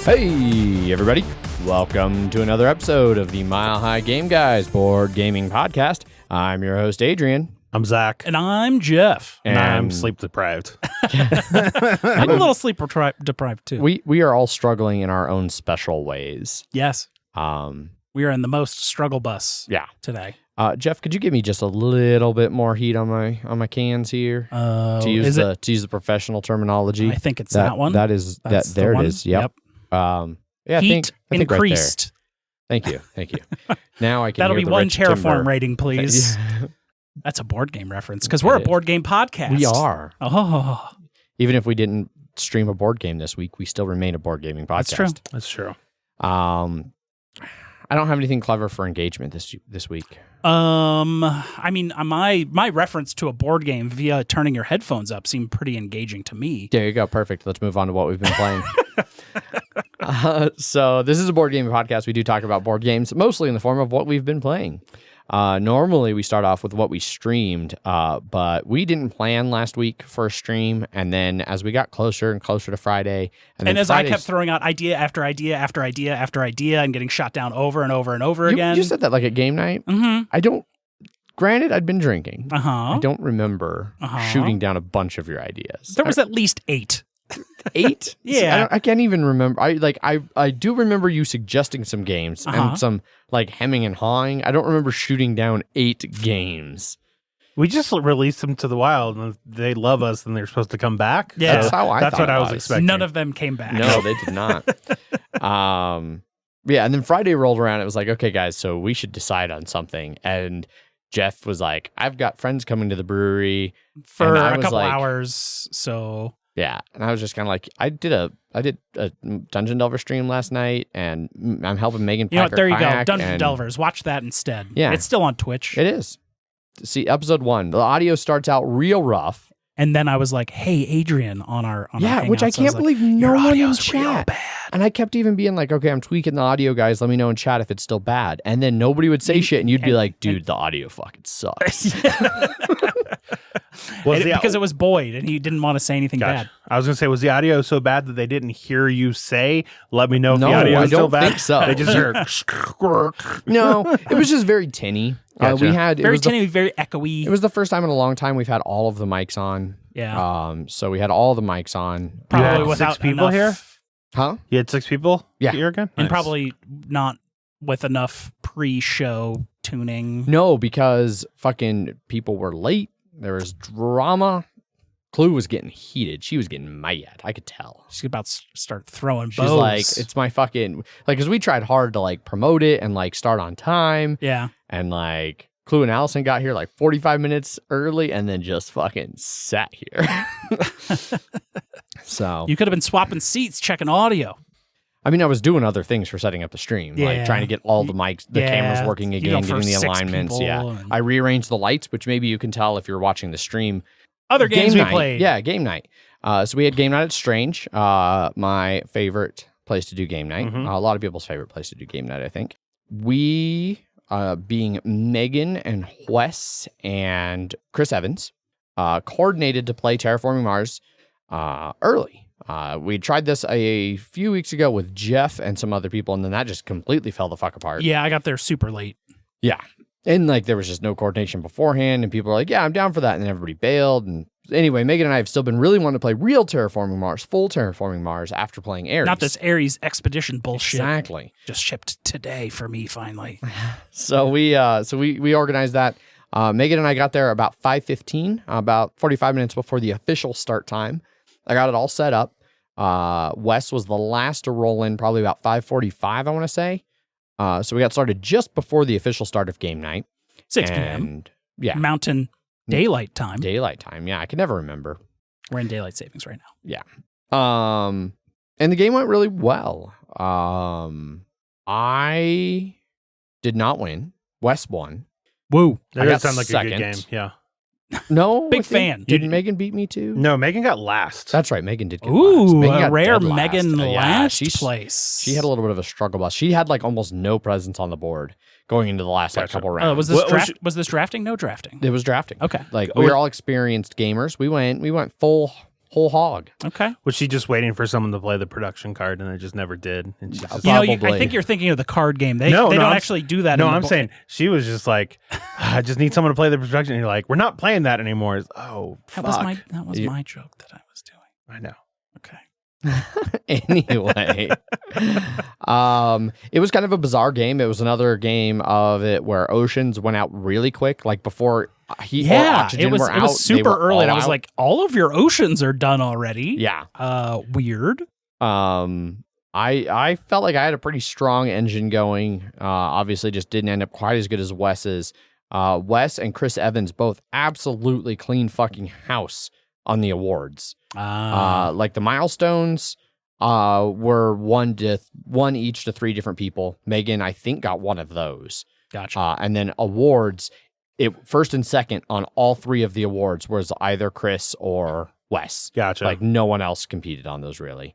Hey, everybody. Welcome to another episode of the Mile High Game Guys board gaming podcast. I'm your host, Adrian. I'm Zach. And I'm Jeff. And I'm sleep deprived. I'm a little sleep deprived, too. We are all struggling in our own special ways. Yes. We are in the most struggle bus today. Jeff, could you give me just a little bit more heat on my cans here? To use the professional terminology. I think it's that one. That's there it is. Yep. Yeah, heat I think increased. Right there. Thank you. Now I can That'll hear be the one rich Terraform timber. rating, please. That's a board game reference because we're a board game podcast. We are. Oh. Even if we didn't stream a board game this week, we still remain a board gaming podcast. That's true. I don't have anything clever for engagement this week. I mean, my reference to a board game via turning your headphones up seemed pretty engaging to me. There you go. Perfect. Let's move on to what we've been playing. So this is a board gaming podcast. We do talk about board games, mostly in the form of what we've been playing. Normally we start off with what we streamed, but we didn't plan last week for a stream. And then as we got closer and closer to Friday, and as I kept throwing out idea after idea after idea after idea and getting shot down over and over and over again. You said that like at game night. Mm-hmm. Granted, I'd been drinking. I don't remember shooting down a bunch of your ideas. There was at least 8. 8? Yeah. I can't even remember. I do remember you suggesting some games and some like hemming and hawing. I don't remember shooting down 8 games. We just released them to the wild, and they love us, and they're supposed to come back. Yeah, that's how that's what I was expecting. None of them came back. No, they did not. Yeah, and then Friday rolled around. It was like, okay, guys, so we should decide on something. And Jeff was like, I've got friends coming to the brewery for a couple hours, so. Yeah, and I was just kind of like, I did a Dungeon Delver stream last night, and I'm helping Megan. You know what? There you go, Dungeon Delvers. Watch that instead. Yeah, it's still on Twitch. It is. See, episode 1, the audio starts out real rough, and then I was like, "Hey, Adrian," on our which I can't believe no one in chat. Real bad. And I kept even being like, "Okay, I'm tweaking the audio, guys. Let me know in chat if it's still bad." And then nobody would say shit, and you'd be like, "Dude, the audio fucking sucks." Because it was Boyd, and he didn't want to say anything bad. I was going to say, was the audio so bad that they didn't hear you say, let me know if the audio is still bad? I don't think so. They just heard. No, it was just very tinny. Gotcha. We had very tinny, very echoey. It was the first time in a long time we've had all of the mics on. Yeah. So we had all the mics on. Probably without 6 people here? Huh? You had 6 people here again? And probably not with enough pre-show tuning. No, because fucking people were late. There was drama. Clue was getting heated. She was getting mad. I could tell. She's about to start throwing bows. She's like, it's my fucking... Like, because we tried hard to, like, promote it and, like, start on time. Yeah. And, like, Clue and Allison got here, like, 45 minutes early and then just fucking sat here. So... You could have been swapping seats, checking audio. I mean, I was doing other things for setting up the stream, like trying to get all the mics, the cameras working again, getting the alignments. Yeah, I rearranged the lights, which maybe you can tell if you're watching the stream. Other games we played. Yeah, game night. So we had game night at Strange, my favorite place to do game night. A lot of people's favorite place to do game night, I think. We, being Megan and Wes and Chris Evans, coordinated to play Terraforming Mars early. We tried this a few weeks ago with Jeff and some other people, and then that just completely fell the fuck apart. Yeah, I got there super late. Yeah. And like there was just no coordination beforehand, and people were like, yeah, I'm down for that. And then everybody bailed. And anyway, Megan and I have still been really wanting to play real Terraforming Mars, full Terraforming Mars after playing Ares. Not this Ares expedition bullshit. Exactly. Just shipped today for me finally. So we organized that. Megan and I got there about 5:15, about 45 minutes before the official start time. I got it all set up. Wes was the last to roll in, probably about 5:45, I want to say. So we got started just before the official start of game night. 6 p.m. Yeah. Mountain Daylight Time. Daylight Time, yeah. I can never remember. We're in daylight savings right now. Yeah. And the game went really well. I did not win. Wes won. Woo. That does sound like a good game. Yeah. No. Big fan. Did Megan beat me too? No, Megan got last. That's right. Megan did get last. Ooh, Megan a got rare dead Megan last yeah, place. She had a little bit of a struggle bus. She had like almost no presence on the board going into the last like, couple rounds. Was this drafting? No drafting. It was drafting. Okay. Like we were all experienced gamers. We went full whole hog. Okay. Was she just waiting for someone to play the production card and it just never did? And she just, I Probably. think you're thinking of the card game. They No, don't I'm- actually do that. no, in the I'm bo- saying she was just like, I just need someone to play the production. And you're like, we're not playing that anymore. It's, oh, that fuck. was my joke that I was doing. I know. Okay. Anyway, it was kind of a bizarre game. It was another game of it where oceans went out really quick, like before heat or oxygen it were out. was they super were early, all and I was out. like, all of your oceans are done already. yeah. Weird. I felt like I had a pretty strong engine going. Obviously, just didn't end up quite as good as Wes's. Wes and Chris Evans both absolutely clean fucking house on the awards. Like the milestones were one each to 3 different people. Megan, I think, got one of those. Gotcha. And then awards, first and second on all 3 of the awards was either Chris or Wes. Gotcha. Like no one else competed on those really.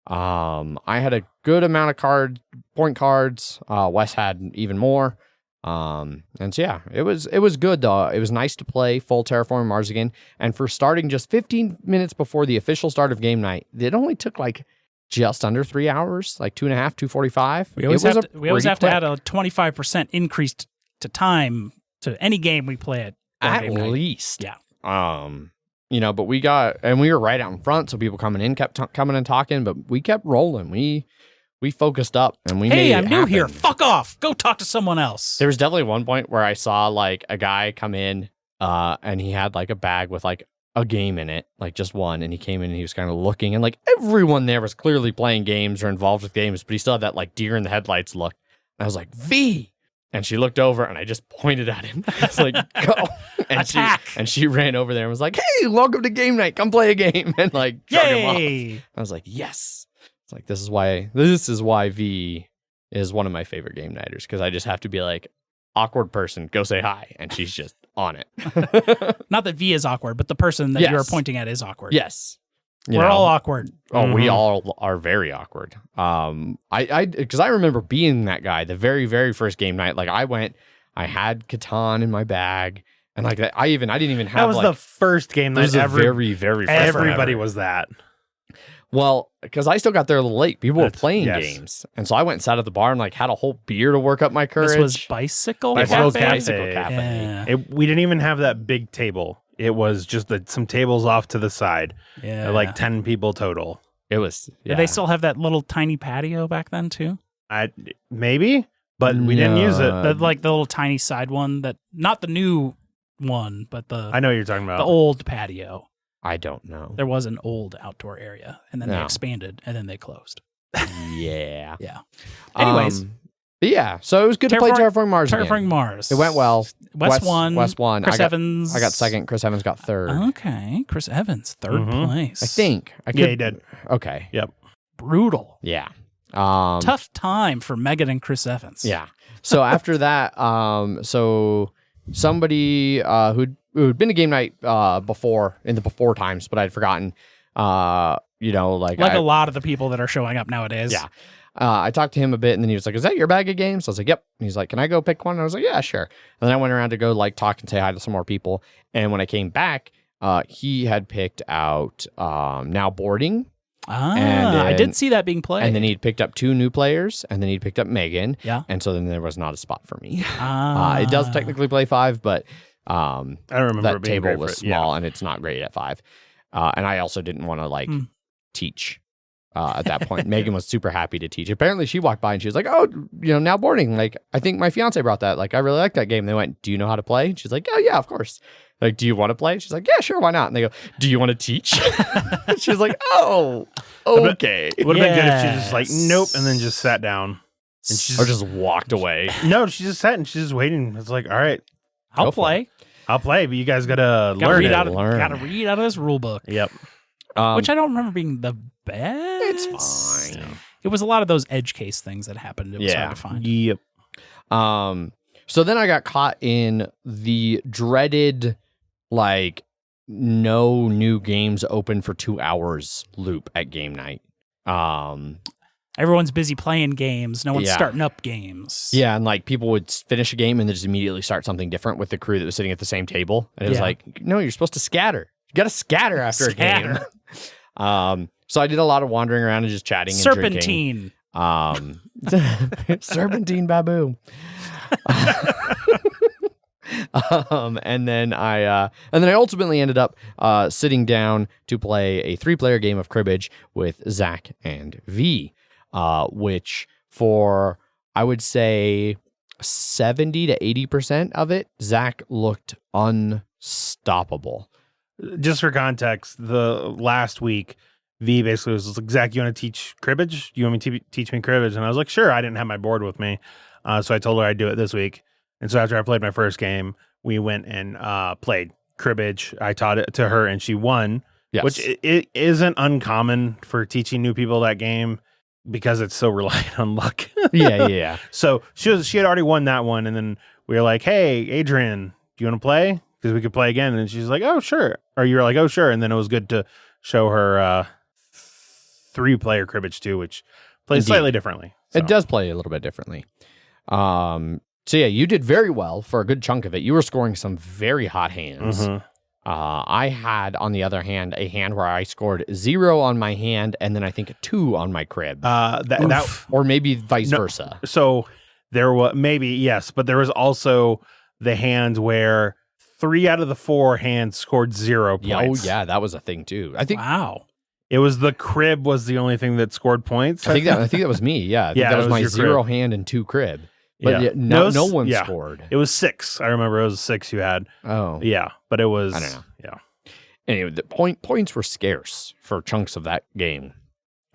I had a good amount of point cards. Wes had even more. And so yeah, it was good though. It was nice to play full Terraforming Mars again. And for starting just 15 minutes before the official start of game night, it only took like just under 3 hours, like 2.5, 2:45. We always have to add a 25% increase to time to any game we play at game night. least. Yeah. But we were right out in front, so people coming in kept coming and talking, but we kept rolling. We focused up and we made it I'm new happen. here. Fuck off. Go talk to someone else. There was definitely one point where I saw like a guy come in and he had like a bag with like a game in it, like just one, and he came in and he was kind of looking and like everyone there was clearly playing games or involved with games, but he still had that like deer in the headlights look. And I was like, V! And she looked over and I just pointed at him. I was like, go. And Attack. she ran over there and was like, hey, welcome to game night. Come play a game. And like, drug him off. Yay. I was like, yes. It's like, this is why V is one of my favorite game nighters, because I just have to be like, awkward person, go say hi. And she's just on it. Not that V is awkward, but the person that Yes. you're pointing at is awkward. Yes. We're all awkward. Oh, we Mhm. all are very awkward. Because I remember being that guy the very, very first game night. Like I had Catan in my bag, and like I didn't even have that was like, the first game it was that a very, very first everybody one ever. was that. Well, because I still got there a little late. People were That's- playing yes. games, and so I went and sat at the bar and like had a whole beer to work up my courage. This was Bicycle Bicycle Cafe? Cafe. Cafe. Yeah. We didn't even have that big table. It was just some tables off to the side. Yeah. Like 10 people total. It was. Did they still have that little tiny patio back then too? Maybe, but we didn't use it. The little tiny side one that, not the new one, but I know what you're talking the about. old patio. I don't know. There was an old outdoor area, and then they No. expanded, and then they closed. Yeah. Yeah. Anyways. But yeah, so it was good to play Terraforming Mars again. Terraforming Mars. It went well. Wes won. Wes won. Chris I got Evans. I got second. Chris Evans got third. Okay. Chris Evans, third Mhm. place. I think. Yeah, he did. Okay. Brutal. Yeah. Tough time for Megan and Chris Evans. Yeah. So after that, so somebody who'd been to game night before in the before times, but I'd forgotten. Like a lot of the people that are showing up nowadays. Yeah. I talked to him a bit, and then he was like, "Is that your bag of games?" I was like, "Yep." And he's like, "Can I go pick one?" And I was like, "Yeah, sure." And then I went around to go like talk and say hi to some more people. And when I came back, he had picked out Now Boarding, I did see that being played. and then he'd picked up 2 new players, and then he'd picked up Megan. Yeah. And so then there was not a spot for me. Ah. It does technically play 5, but I don't remember that it being table great was for it. Yeah. small, and it's not great at 5. And I also didn't want to teach at that point. Megan was super happy to teach. Apparently she walked by and she was like, "Oh, Now Boarding. Like, I think my fiance brought that. Like, I really like that game." They went, "Do you know how to play?" And she's like, "Oh yeah, of course." Like, "Do you want to play?" She's like, "Yeah, sure, why not?" And they go, "Do you want to teach?" She's like, "Oh, okay." It would have been good if she just like, Yes. nope, and then just sat down. And she Or just walked away. No, she just sat and she's just waiting. It's like, all right, I'll Go for play. I'll play, but you guys gotta Gotta learn read it. out. learn. Gotta read out of this rule book, Yep. which I don't remember being the best. It's fine. It was a lot of those edge case things that happened. It was hard to find. Yep. So then I got caught in the dreaded, like, no new games open for 2 hours loop at game night. Everyone's busy playing games. No one's Yeah. starting up games. Yeah, and like people would finish a game and then just immediately start something different with the crew that was sitting at the same table. And it was Yeah. like, no, you're supposed to scatter. You got to scatter after a game. So I did a lot of wandering around and just chatting and Serpentine. drinking. Serpentine Babu. And then I ultimately ended up sitting down to play a 3-player game of cribbage with Zach and V, which for I would say 70 to 80% of it, Zach looked unstoppable. Just for context, the last week, V basically was like, Zach, you want to teach cribbage? You want me to teach me cribbage? And I was like, sure. I didn't have my board with me. So I told her I'd do it this week. And so after I played my first game, we went and played cribbage. I taught it to her and she won, which it isn't uncommon for teaching new people that game because it's so reliant on luck. Yeah. So she had already won that one. And then we were like, hey, Adrian, do you want to play? Because we could play again. And she's like, oh, sure. Or you were like, oh, sure. And then it was good to show her 3-player cribbage too, which plays slightly differently. So. It does play a little bit differently. So yeah, you did very well for a good chunk of it. You were scoring some very hot hands. Mm-hmm. I had, on the other hand, a hand where I scored 0 on my hand and then I think a 2 on my crib. Or maybe vice versa. So there was maybe, yes, but there was also the hand where 3 out of the 4 hands scored 0 points. Oh yeah, that was a thing too. I think. Wow. It was the crib was the only thing that scored points. I think that was me. Yeah, I think that was my 0 crib. hand and 2 crib. But no one scored. It was 6. I remember it was 6 you had. Oh. Yeah, but it was... I don't know. Yeah. Anyway, the points were scarce for chunks of that game.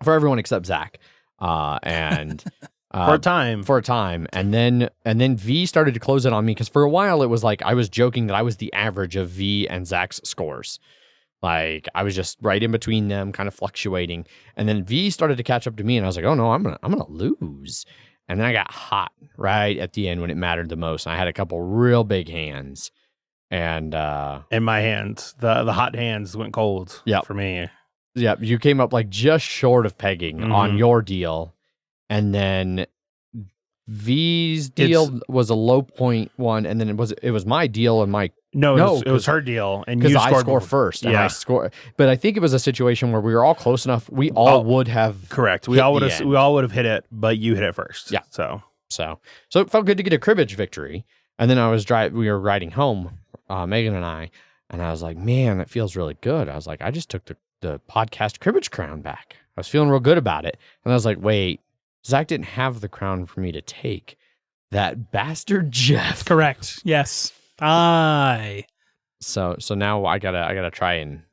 For everyone except Zach. And... for a time. And then V started to close it on me because for a while it was like I was joking that I was the average of V and Zach's scores. Like I was just right in between them, kind of fluctuating. And then V started to catch up to me and I was like, oh no, I'm gonna lose. And then I got hot right at the end when it mattered the most. And I had a couple real big hands. And in my hands, the hot hands went cold for me. Yeah, you came up like just short of pegging on your deal. And then V's deal was a low point one, and then it was my deal and my it was her deal, and you I scored first. And I scored, but I think it was a situation where we were all close enough. We all would have correct. We all would have hit it, but you hit it first. Yeah. So it felt good to get a cribbage victory. And then we were riding home, Megan and I was like, man, that feels really good. I was like, I just took the podcast cribbage crown back. I was feeling real good about it, and I was like, wait. Zach didn't have the crown for me to take. That bastard Jeff. Correct. Yes. So now I gotta try and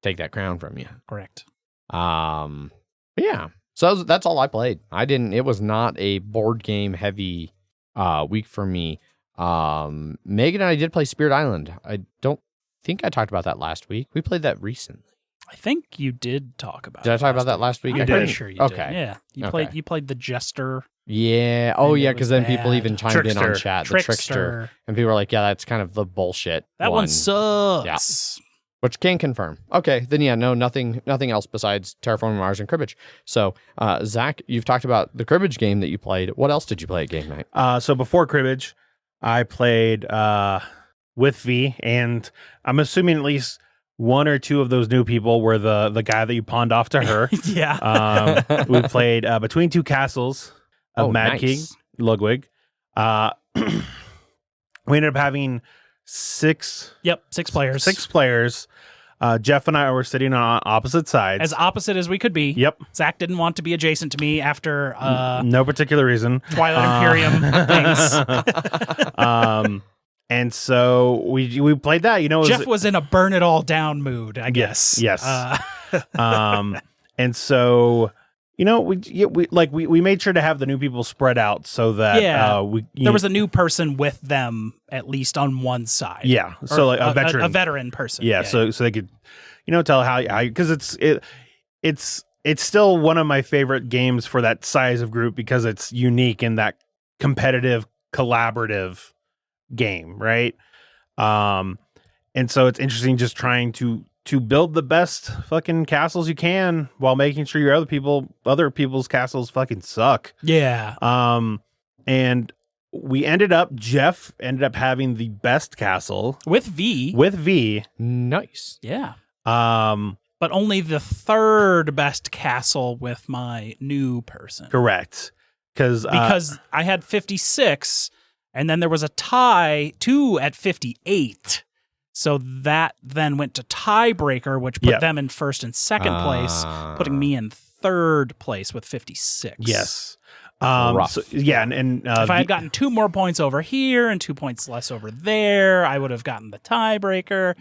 take that crown from you. Correct. Yeah. So that's all I played. It was not a board game heavy week for me. Megan and I did play Spirit Island. I don't think I talked about that last week. We played that recently. I think you did talk about. Did I talk about that last week? I'm pretty sure you did. Okay. Yeah, you played the Jester. Yeah. Oh, yeah. Because then people even chimed in on chat. The Trickster, and people were like, "Yeah, that's kind of the bullshit." That one sucks. Yeah. Which can confirm. Okay, then yeah, no, nothing else besides Terraforming Mars and Cribbage. So, Zach, you've talked about the Cribbage game that you played. What else did you play at game night? So before Cribbage, I played with V, and I'm assuming at least 1 or 2 of those new people were the guy that you pawned off to her. Yeah. We played Between Two Castles of Mad King Ludwig. We ended up having 6 players. 6 players. Jeff and I were sitting on opposite sides. As opposite as we could be. Yep. Zach didn't want to be adjacent to me after no particular reason. Twilight Imperium things. And so we played that. Jeff was in a burn it all down mood, I guess. Yes. And so we made sure to have the new people spread out so that there was a new person with them at least on one side. Yeah. So like a veteran, a veteran person. Yeah. So they could tell how because it's still one of my favorite games for that size of group because it's unique in that competitive collaborative game, right? And so it's interesting just trying to build the best fucking castles you can while making sure your other people's castles fucking suck. Yeah. And Jeff ended up having the best castle with V. With V. Nice. Yeah. but only the third best castle with my new person. Correct. Because I had 56, and then there was a tie, 2 at 58. So that then went to tiebreaker, which put them in first and second place, putting me in third place with 56. Yes. Rough. So, yeah, and if I had gotten 2 more points over here and 2 points less over there, I would have gotten the tiebreaker.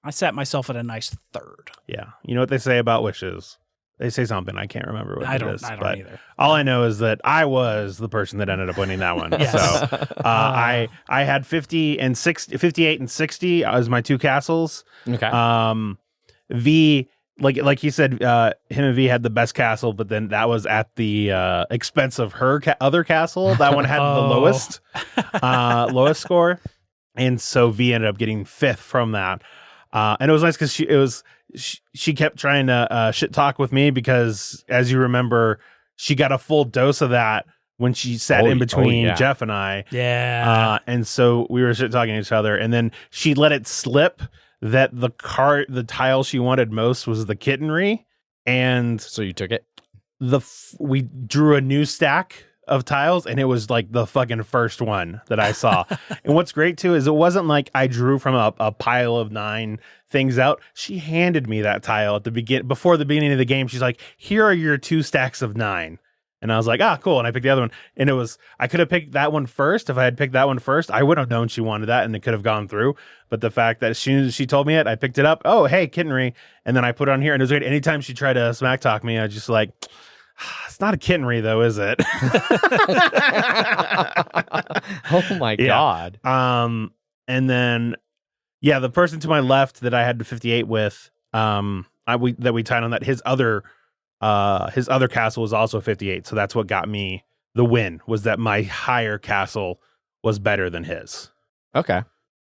I set myself at a nice third. Yeah. You know what they say about wishes? They say something. I can't remember what it is. I don't but either. All I know is that I was the person that ended up winning that one. Yes. So I had 58 and 60 as my 2 castles. Okay. V, like he said, him and V had the best castle, but then that was at the expense of her other castle. That one had the lowest score, and so V ended up getting 5th from that. And it was nice because she kept trying to shit talk with me because, as you remember, she got a full dose of that when she sat in between Jeff and I. Yeah. And so we were shit talking to each other, and then she let it slip that the tile she wanted most was the kittenry, and so you took it. We drew a new stack of tiles, and it was like the fucking first one that I saw. And what's great too is it wasn't like I drew from a pile of 9 things out. She handed me that tile at before the beginning of the game. She's like, "Here are your 2 stacks of 9." And I was like, cool. And I picked the other one. And I could have picked that one first. If I had picked that one first, I would have known she wanted that and it could have gone through. But the fact that as soon as she told me it, I picked it up. Oh, hey, kittenry. And then I put it on here. And it was great. Anytime she tried to smack talk me, I was just like, it's not a kittenry though, is it? Oh my God. And then, the person to my left that I had the 58 with, that we tied on that, his other castle was also 58. So that's what got me the win, was that my higher castle was better than his. Okay.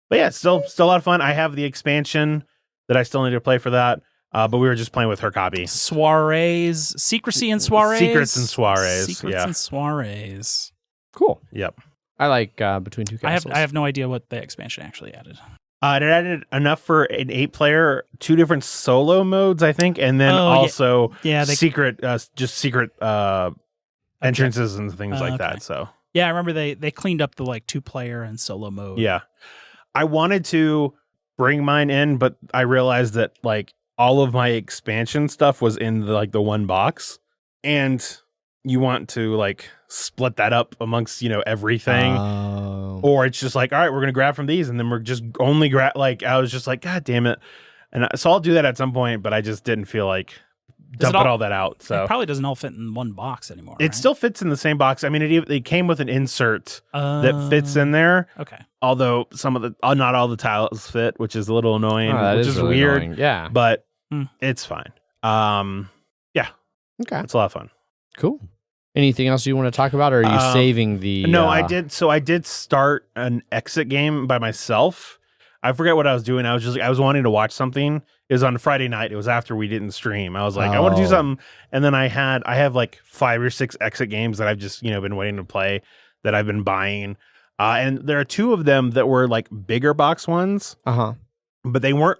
But yeah, still a lot of fun. I have the expansion that I still need to play for that. But we were just playing with her copy. Soirees, secrecy and soirees. Secrets and soirees. Secrets and soirees. Cool. Yep. I like Between Two Castles. I have no idea what the expansion actually added. It added enough for an 8-player, 2 different solo modes, I think, and then also secret entrances and things like that. So yeah, I remember they cleaned up the 2-player and solo mode. Yeah, I wanted to bring mine in, but I realized that all of my expansion stuff was in the one box, and you want to split that up amongst everything, or it's just all right, we're gonna grab from these, and then we're just only grab. I was just like, God damn it, and so I'll do that at some point, but I just didn't feel like dumping all that out. So it probably doesn't all fit in one box anymore. It still fits in the same box. I mean, it came with an insert that fits in there. Okay. Although not all the tiles fit, which is a little annoying, which is really weird. Annoying. Yeah, but it's fine. Okay, it's a lot of fun. Cool. Anything else you want to talk about, or are you saving the? No, I did. So I did start an exit game by myself. I forget what I was doing. I was wanting to watch something. It was on Friday night. It was after we didn't stream. I was like, I want to do something. And then I have 5 or 6 exit games that I've just been waiting to play that I've been buying. And there are 2 of them that were bigger box ones. But they weren't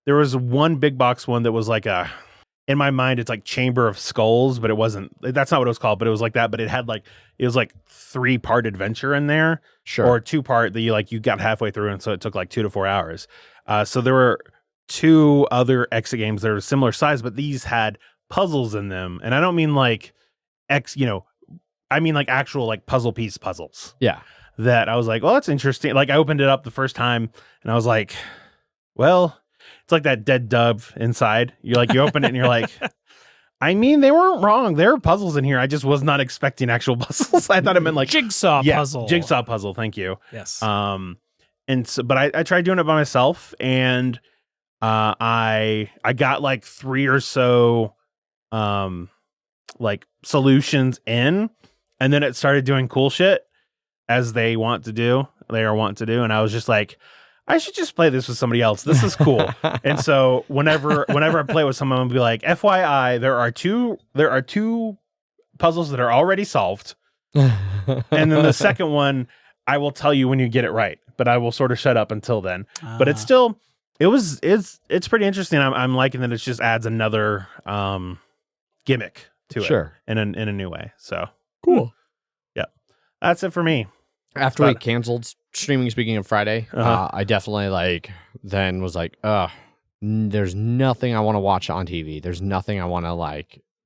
there was one big box one that was in my mind, it's Chamber of Skulls, but it wasn't. That's not what it was called, but it was like that. But it had it was 3-part adventure in there, sure, or 2-part that you got halfway through, and so it took 2 to 4 hours. So there were 2 other exit games that were similar size, but these had puzzles in them, and I don't mean I mean actual puzzle piece puzzles. Yeah, that I was like, well, that's interesting. I opened it up the first time, and I was like, well. It's like that dead dove inside. You open it and you're like, I mean, they weren't wrong. There are puzzles in here. I just was not expecting actual puzzles. I thought it meant jigsaw puzzle. Jigsaw puzzle. Thank you. Yes. And so, but I tried doing it by myself, and I got 3 or so solutions in, and then it started doing cool shit as they want to do. They are wanting to do, and I was just like, I should just play this with somebody else. This is cool. And so whenever I play with someone, I'll be like, FYI, there are two puzzles that are already solved. And then the second one, I will tell you when you get it right, but I will sort of shut up until then. But it's still It's pretty interesting. I'm liking that it just adds another gimmick to it in a new way. So cool. Yeah, that's it for me. After we canceled streaming, speaking of Friday, I definitely then was like, there's nothing I want to watch on TV. There's nothing I want to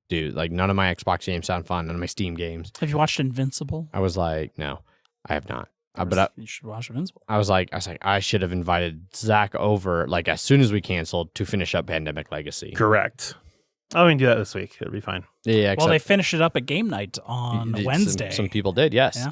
do. Like none of my Xbox games sound fun. None of my Steam games. Have you watched Invincible? I was like, no, I have not. You should watch Invincible. I was like, I should have invited Zach over as soon as we canceled to finish up Pandemic Legacy. Correct. Oh, we can do that this week. It'll be fine. Yeah. Well, they finished it up at game night on Wednesday. Some people did, yes. Yeah.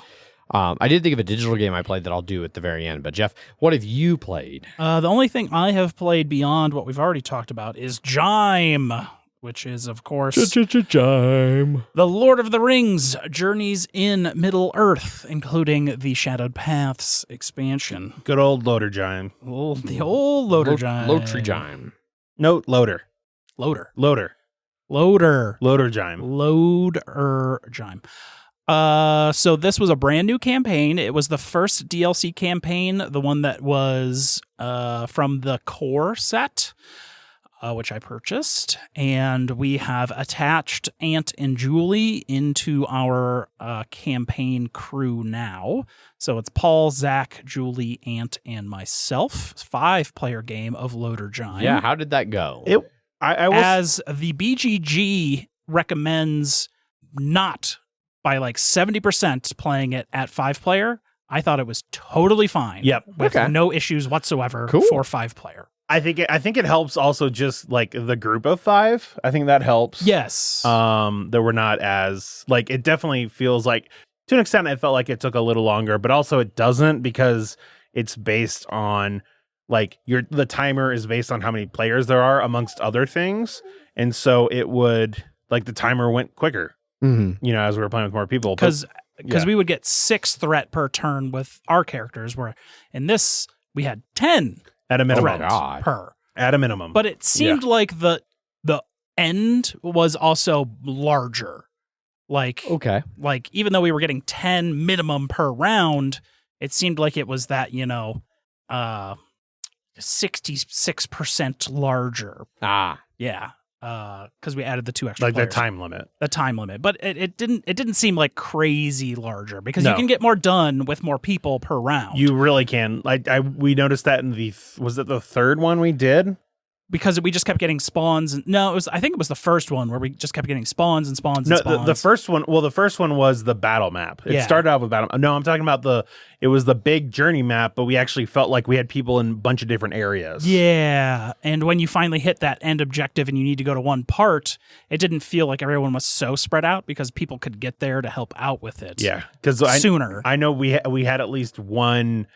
I did think of a digital game I played that I'll do at the very end. But Jeff, what have you played? The only thing I have played beyond what we've already talked about is JIME, which is, of course, JIME. The Lord of the Rings Journeys in Middle-earth, including the Shadowed Paths expansion. Good old loader JIME. The old loader JIME. Loader JIME. No, loader. Loader. Loader. Loader. Loader JIME. Loader JIME. So this was a brand new campaign. It was the first DLC campaign, the one that was from the core set, which I purchased. And we have attached Ant and Julie into our campaign crew now. So it's Paul, Zach, Julie, Ant, and myself. 5-player game of Loader JIME. Yeah, how did that go? As the BGG recommends not by 70% playing it at 5-player, I thought it was totally fine. Yep. With no issues whatsoever for 5-player. I think it helps also just the group of 5. I think that helps. Yes. That we're not as it definitely feels like to an extent it felt like it took a little longer, but also it doesn't because it's based on the timer is based on how many players there are amongst other things. And so it would the timer went quicker. Mm-hmm. As we were playing with more people. Because we would get 6 threat per turn with our characters, where in this we had 10 at a minimum per. At a minimum. But it seemed like the end was also larger. Even though we were getting 10 minimum per round, it seemed like it was that, 66% larger. Yeah. Because we added the 2 extra players. The time limit. But it didn't seem crazy larger because you can get more done with more people per round. You really can. We noticed that in was it the third one we did? Because we just kept getting spawns. I think it was the first one where we just kept getting spawns and spawns and spawns. The first one was the battle map. It started out with battle. No, I'm talking about it was the big journey map, but we actually felt like we had people in a bunch of different areas. Yeah. And when you finally hit that end objective and you need to go to one part, it didn't feel like everyone was so spread out because people could get there to help out with it. Yeah. Because sooner. I know we had at least one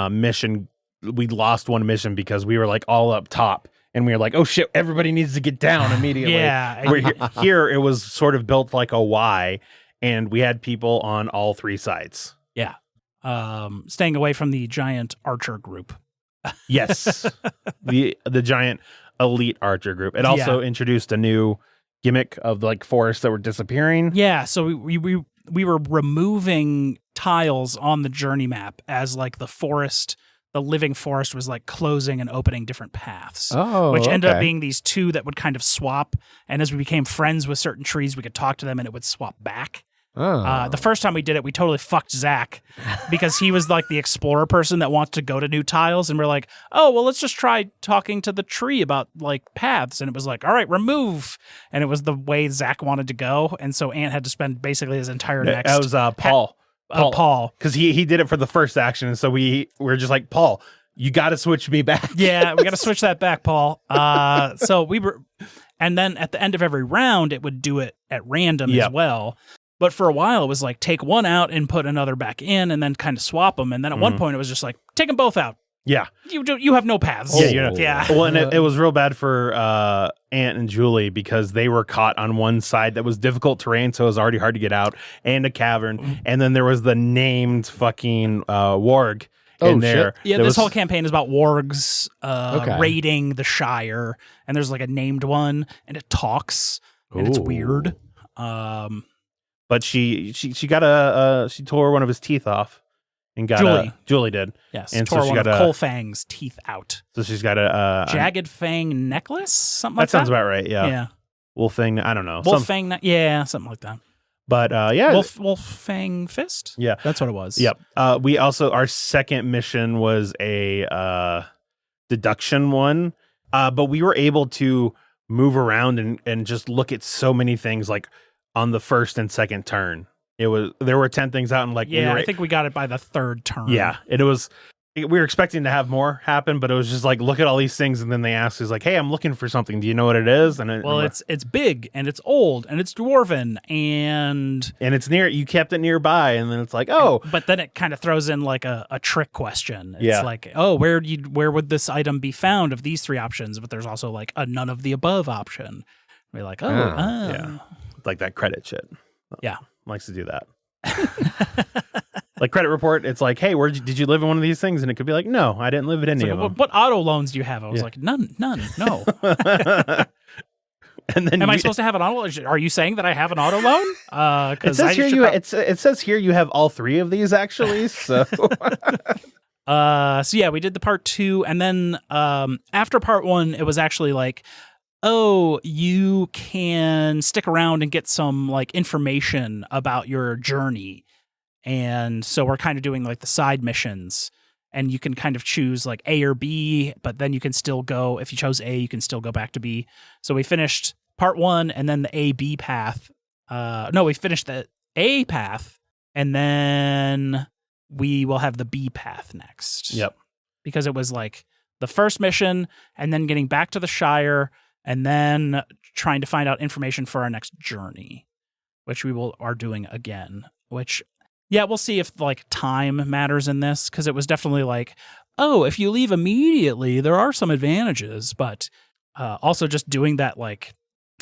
mission. We lost one mission because we were all up top. And we were like, oh shit, everybody needs to get down immediately. Yeah. Here it was sort of built like a Y, and we had people on all 3 sides. Yeah. Staying away from the giant archer group. Yes. the giant elite archer group. It also introduced a new gimmick of forests that were disappearing. Yeah, so we were removing tiles on the journey map as the forest. The living forest was closing and opening different paths, which ended up being these 2 that would kind of swap. And as we became friends with certain trees, we could talk to them and it would swap back. The first time we did it, we totally fucked Zach because he was the explorer person that wants to go to new tiles. And we're like, oh, well, let's just try talking to the tree about paths. And it was all right, remove. And it was the way Zach wanted to go. And so Ant had to spend basically his entire next. That was Paul. Paul, because he did it for the first action, and so we were just like, Paul, you got to switch me back. Yeah, we got to switch that back, Paul. So we were, and then at the end of every round, it would do it at random as well. But for a while, it was take one out and put another back in, and then kind of swap them. And then at one point, it was just take them both out. Yeah, you have no paths. Yeah. Well, and it was real bad for Ant and Julie because they were caught on one side that was difficult terrain, so it was already hard to get out, and a cavern, and then there was the named fucking warg in there. Yeah, this whole campaign is about wargs raiding the Shire, and there's a named one, and it talks, and it's weird. But she got she tore one of his teeth off. and got Julie did. Yes, and tore so she one got of Colfang's teeth out. So she's got a jagged fang necklace, something like that. That sounds about right. Yeah. Yeah. Wolf Fang. I don't know. Wolf Fang. Yeah, something like that. But yeah, Wolf Fang Fist. Yeah, that's what it was. Yep. We also our second mission was a deduction one, but we were able to move around and just look at so many things like on the first and second turn. There were 10 things out and like I think we got it by the third turn. Yeah, we were expecting to have more happen, but it was just like, look at all these things, and then they asked us like, "Hey, I'm looking for something. Do you know what it is?" And it's big and it's old and it's dwarven and it's near. You kept it nearby, and then it's like, oh, but then it kind of throws in like a trick question. It's like, oh, where would this item be found of these 3 options? But there's also like a none of the above option. We're like, yeah, like that credit shit. Yeah, likes to do that. Like credit report, it's like, hey, did you live in one of these things? And it could be like, no, I didn't live at any of them. What auto loans do you have? I was like, none, no. And then am I supposed to have an auto loan? Are you saying that I have an auto loan? It says it says here you have all 3 of these actually. So so yeah, we did the part 2, and then after part 1, it was actually like, oh, you can stick around and get some like information about your journey. And so we're kind of doing like the side missions, and you can kind of choose like A or B, but then you can still go, if you chose A, you can still go back to B. So we finished part 1 and then the A-B path. We finished the A path, and then we will have the B path next. Yep. Because it was like the first mission and then getting back to the Shire and then trying to find out information for our next journey, which we are doing again, which... yeah, we'll see if like time matters in this, because it was definitely like, oh, if you leave immediately, there are some advantages, but also just doing that like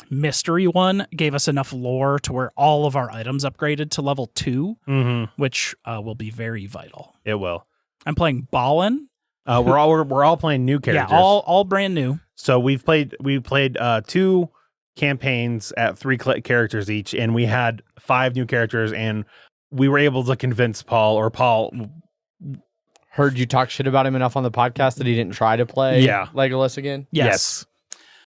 mystery one gave us enough lore to where all of our items upgraded to level 2, which will be very vital. It will. I'm playing Ballin. We're all playing new characters. Yeah, all brand new. So we played 2 campaigns at 3 characters each, and we had 5 new characters, and we were able to convince Paul heard you talk shit about him enough on the podcast that he didn't try to play Legolas again? Yes.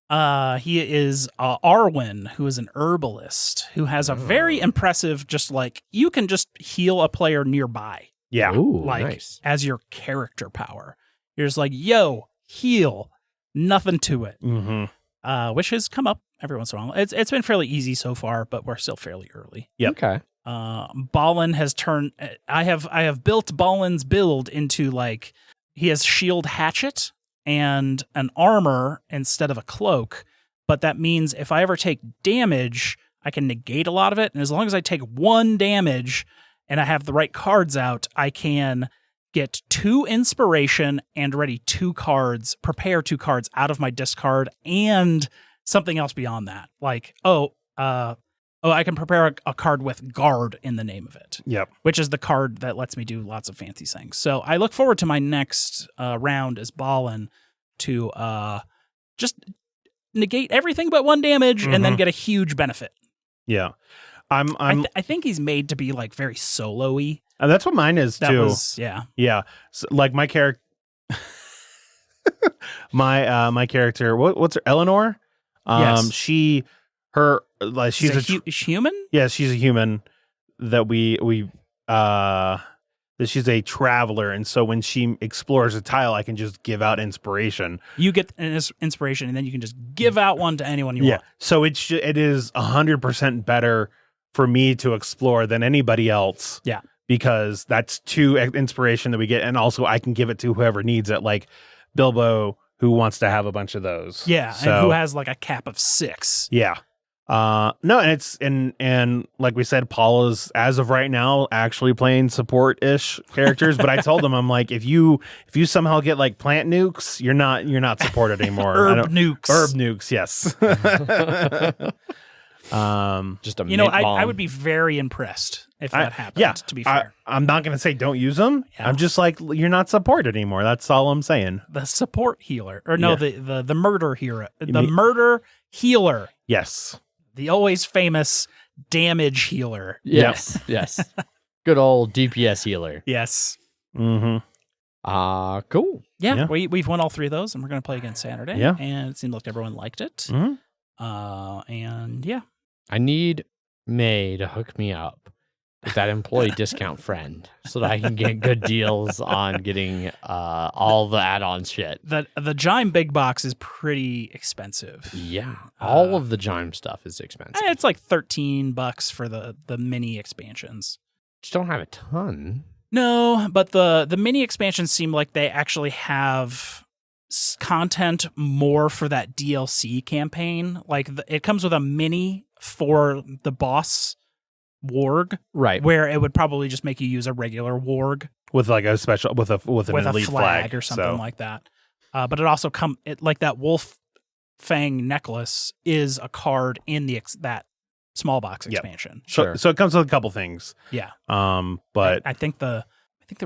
He is Arwen, who is an herbalist, who has a very impressive, just like, you can just heal a player nearby. Yeah. Ooh, like, nice. As your character power. You're just like, yo, heal. Nothing to it. Mm-hmm. Which has come up every once in a while. It's been fairly easy so far, but we're still fairly early. Yep. Okay. Ballin has turned. I have built Ballin's build into like, he has shield hatchet and an armor instead of a cloak, but that means if I ever take damage, I can negate a lot of it, and as long as I take 1 damage and I have the right cards out, I can get 2 inspiration and ready 2 cards, prepare 2 cards out of my discard, and something else beyond that, like I can prepare a card with guard in the name of it. Yep. Which is the card that lets me do lots of fancy things. So I look forward to my next round as Ballin to just negate everything but 1 damage and then get a huge benefit. Yeah. I think he's made to be like very solo-y. That's what mine is too. Yeah. So, like my character, my character, what's her, Eleanor? Yes. She's a human? Yeah, she's a human that that she's a traveler, and so when she explores a tile, I can just give out inspiration. You get an inspiration, and then you can just give out one to anyone you want. So it is 100% better for me to explore than anybody else. Yeah, because that's 2 inspiration that we get, and also I can give it to whoever needs it, like Bilbo, who wants to have a bunch of those. Yeah, so, and who has like a cap of 6. Yeah. No, and it's and like we said, Paul is, as of right now, actually playing support-ish characters. But I told him, I'm like, if you somehow get like plant nukes, you're not supported anymore. Herb nukes, yes. Just a I would be very impressed if that happened. Yeah, to be fair, I'm not going to say don't use them. Yeah. I'm just like, you're not supported anymore. That's all I'm saying. The support healer, or no, the murder hero, murder healer. Yes. The always famous damage healer. Yes. Yes. Good old DPS healer. Yes. Mm-hmm. Cool. Yeah. We've won all 3 of those, and we're going to play again Saturday. Yeah. And it seemed like everyone liked it. Mm-hmm. And yeah. I need May to hook me up with that employee discount friend so that I can get good deals on getting all the add-on shit. The JIME big box is pretty expensive. Yeah. All of the JIME stuff is expensive. It's like $13 for the mini expansions. Just don't have a ton. No, but the mini expansions seem like they actually have content more for that DLC campaign. Like it comes with a mini for the boss warg, right? Where it would probably just make you use a regular warg with like a special with an elite flag or something like that. But it also like that wolf fang necklace is a card in that small box expansion. Sure. So it comes with a couple things. Yeah. But I think there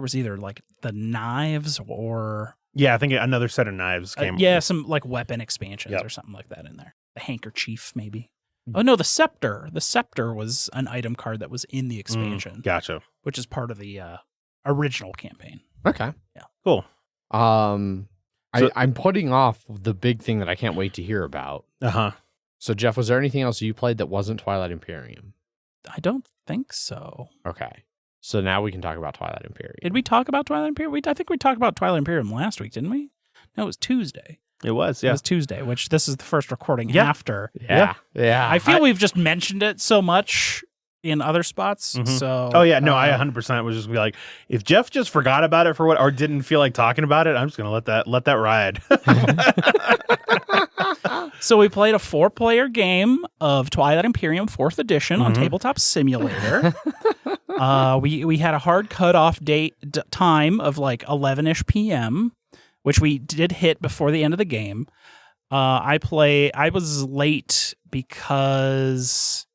was either like the knives or I think another set of knives came. Some like weapon expansions or something like that in there. The handkerchief maybe. Oh no, the scepter. The scepter was an item card that was in the expansion. Gotcha. Which is part of the original campaign. Okay. Yeah. Cool. I'm putting off the big thing that I can't wait to hear about. Uh-huh. So Jeff, was there anything else you played that wasn't Twilight Imperium? I don't think so. Okay. So now we can talk about Twilight Imperium. Did we talk about Twilight Imperium? I think we talked about Twilight Imperium last week, didn't we? No, it was Tuesday. It was, It was Tuesday, which this is the first recording Yeah. after. Yeah. I feel we've just mentioned it so much in other spots. Mhm. So I 100% was just gonna be like, if Jeff just forgot about it or didn't feel like talking about it, I'm just gonna let that ride. So we played a 4-player game of Twilight Imperium 4th edition on Tabletop Simulator. We had a hard cutoff time of like 11-ish p.m., which we did hit before the end of the game. I was late because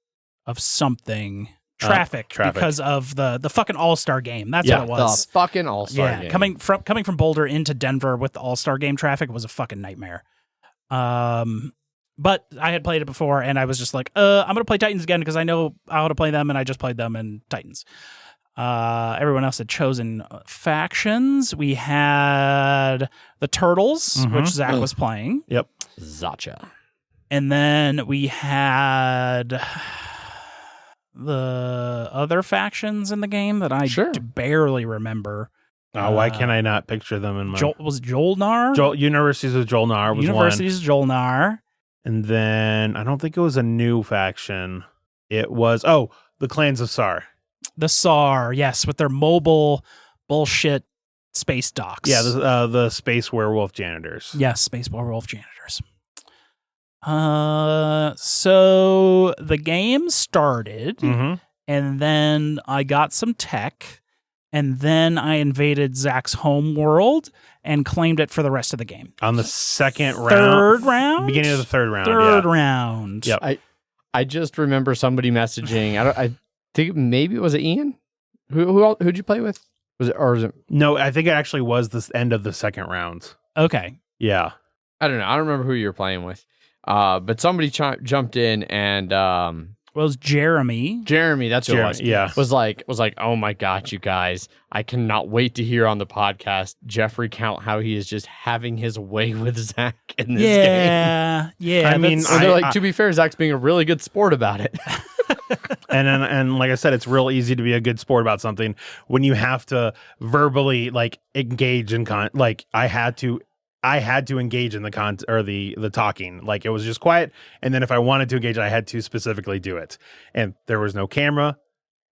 of something. Traffic. Because of the fucking All-Star game. That's what it was. The fucking All-Star game. Coming from Boulder into Denver with the All-Star game traffic was a fucking nightmare. But I had played it before, and I was just like, I'm going to play Titans again because I know how to play them, and I just played them in Titans. Everyone else had chosen factions. We had the Turtles, which Zach was playing. Yep. Zacha. And then we had the other factions in the game that I barely remember. Oh, why can't I not picture them in my... Was Jolnar? Universities of Jolnar was Universities of Jolnar. And then I don't think it was a new faction. It was, the Clans of Sar. The SAR, yes, with their mobile bullshit space docks. Yeah, the Space Werewolf Janitors. Yes, Space Werewolf Janitors. So the game started, and then I got some tech, and then I invaded Zach's home world and claimed it for the rest of the game. On the second Third round? Beginning of the third round. Third round. Yep. I just remember somebody messaging. I think maybe it was Ian. Who'd you play with? Was it? No, I think it actually was the end of the second round. Okay. Yeah. I don't know. I don't remember who you were playing with. But somebody jumped in and it was Jeremy. Jeremy, that's who it was. Yeah. Was like, oh my God, you guys. I cannot wait to hear on the podcast Jeff recount how he is just having his way with Zach in this game. Yeah. I mean, they're like, to be fair, Zach's being a really good sport about it. and like I said, it's real easy to be a good sport about something when you have to verbally like engage in like I had to engage in the talking. Like it was just quiet, and then if I wanted to engage, I had to specifically do it. And there was no camera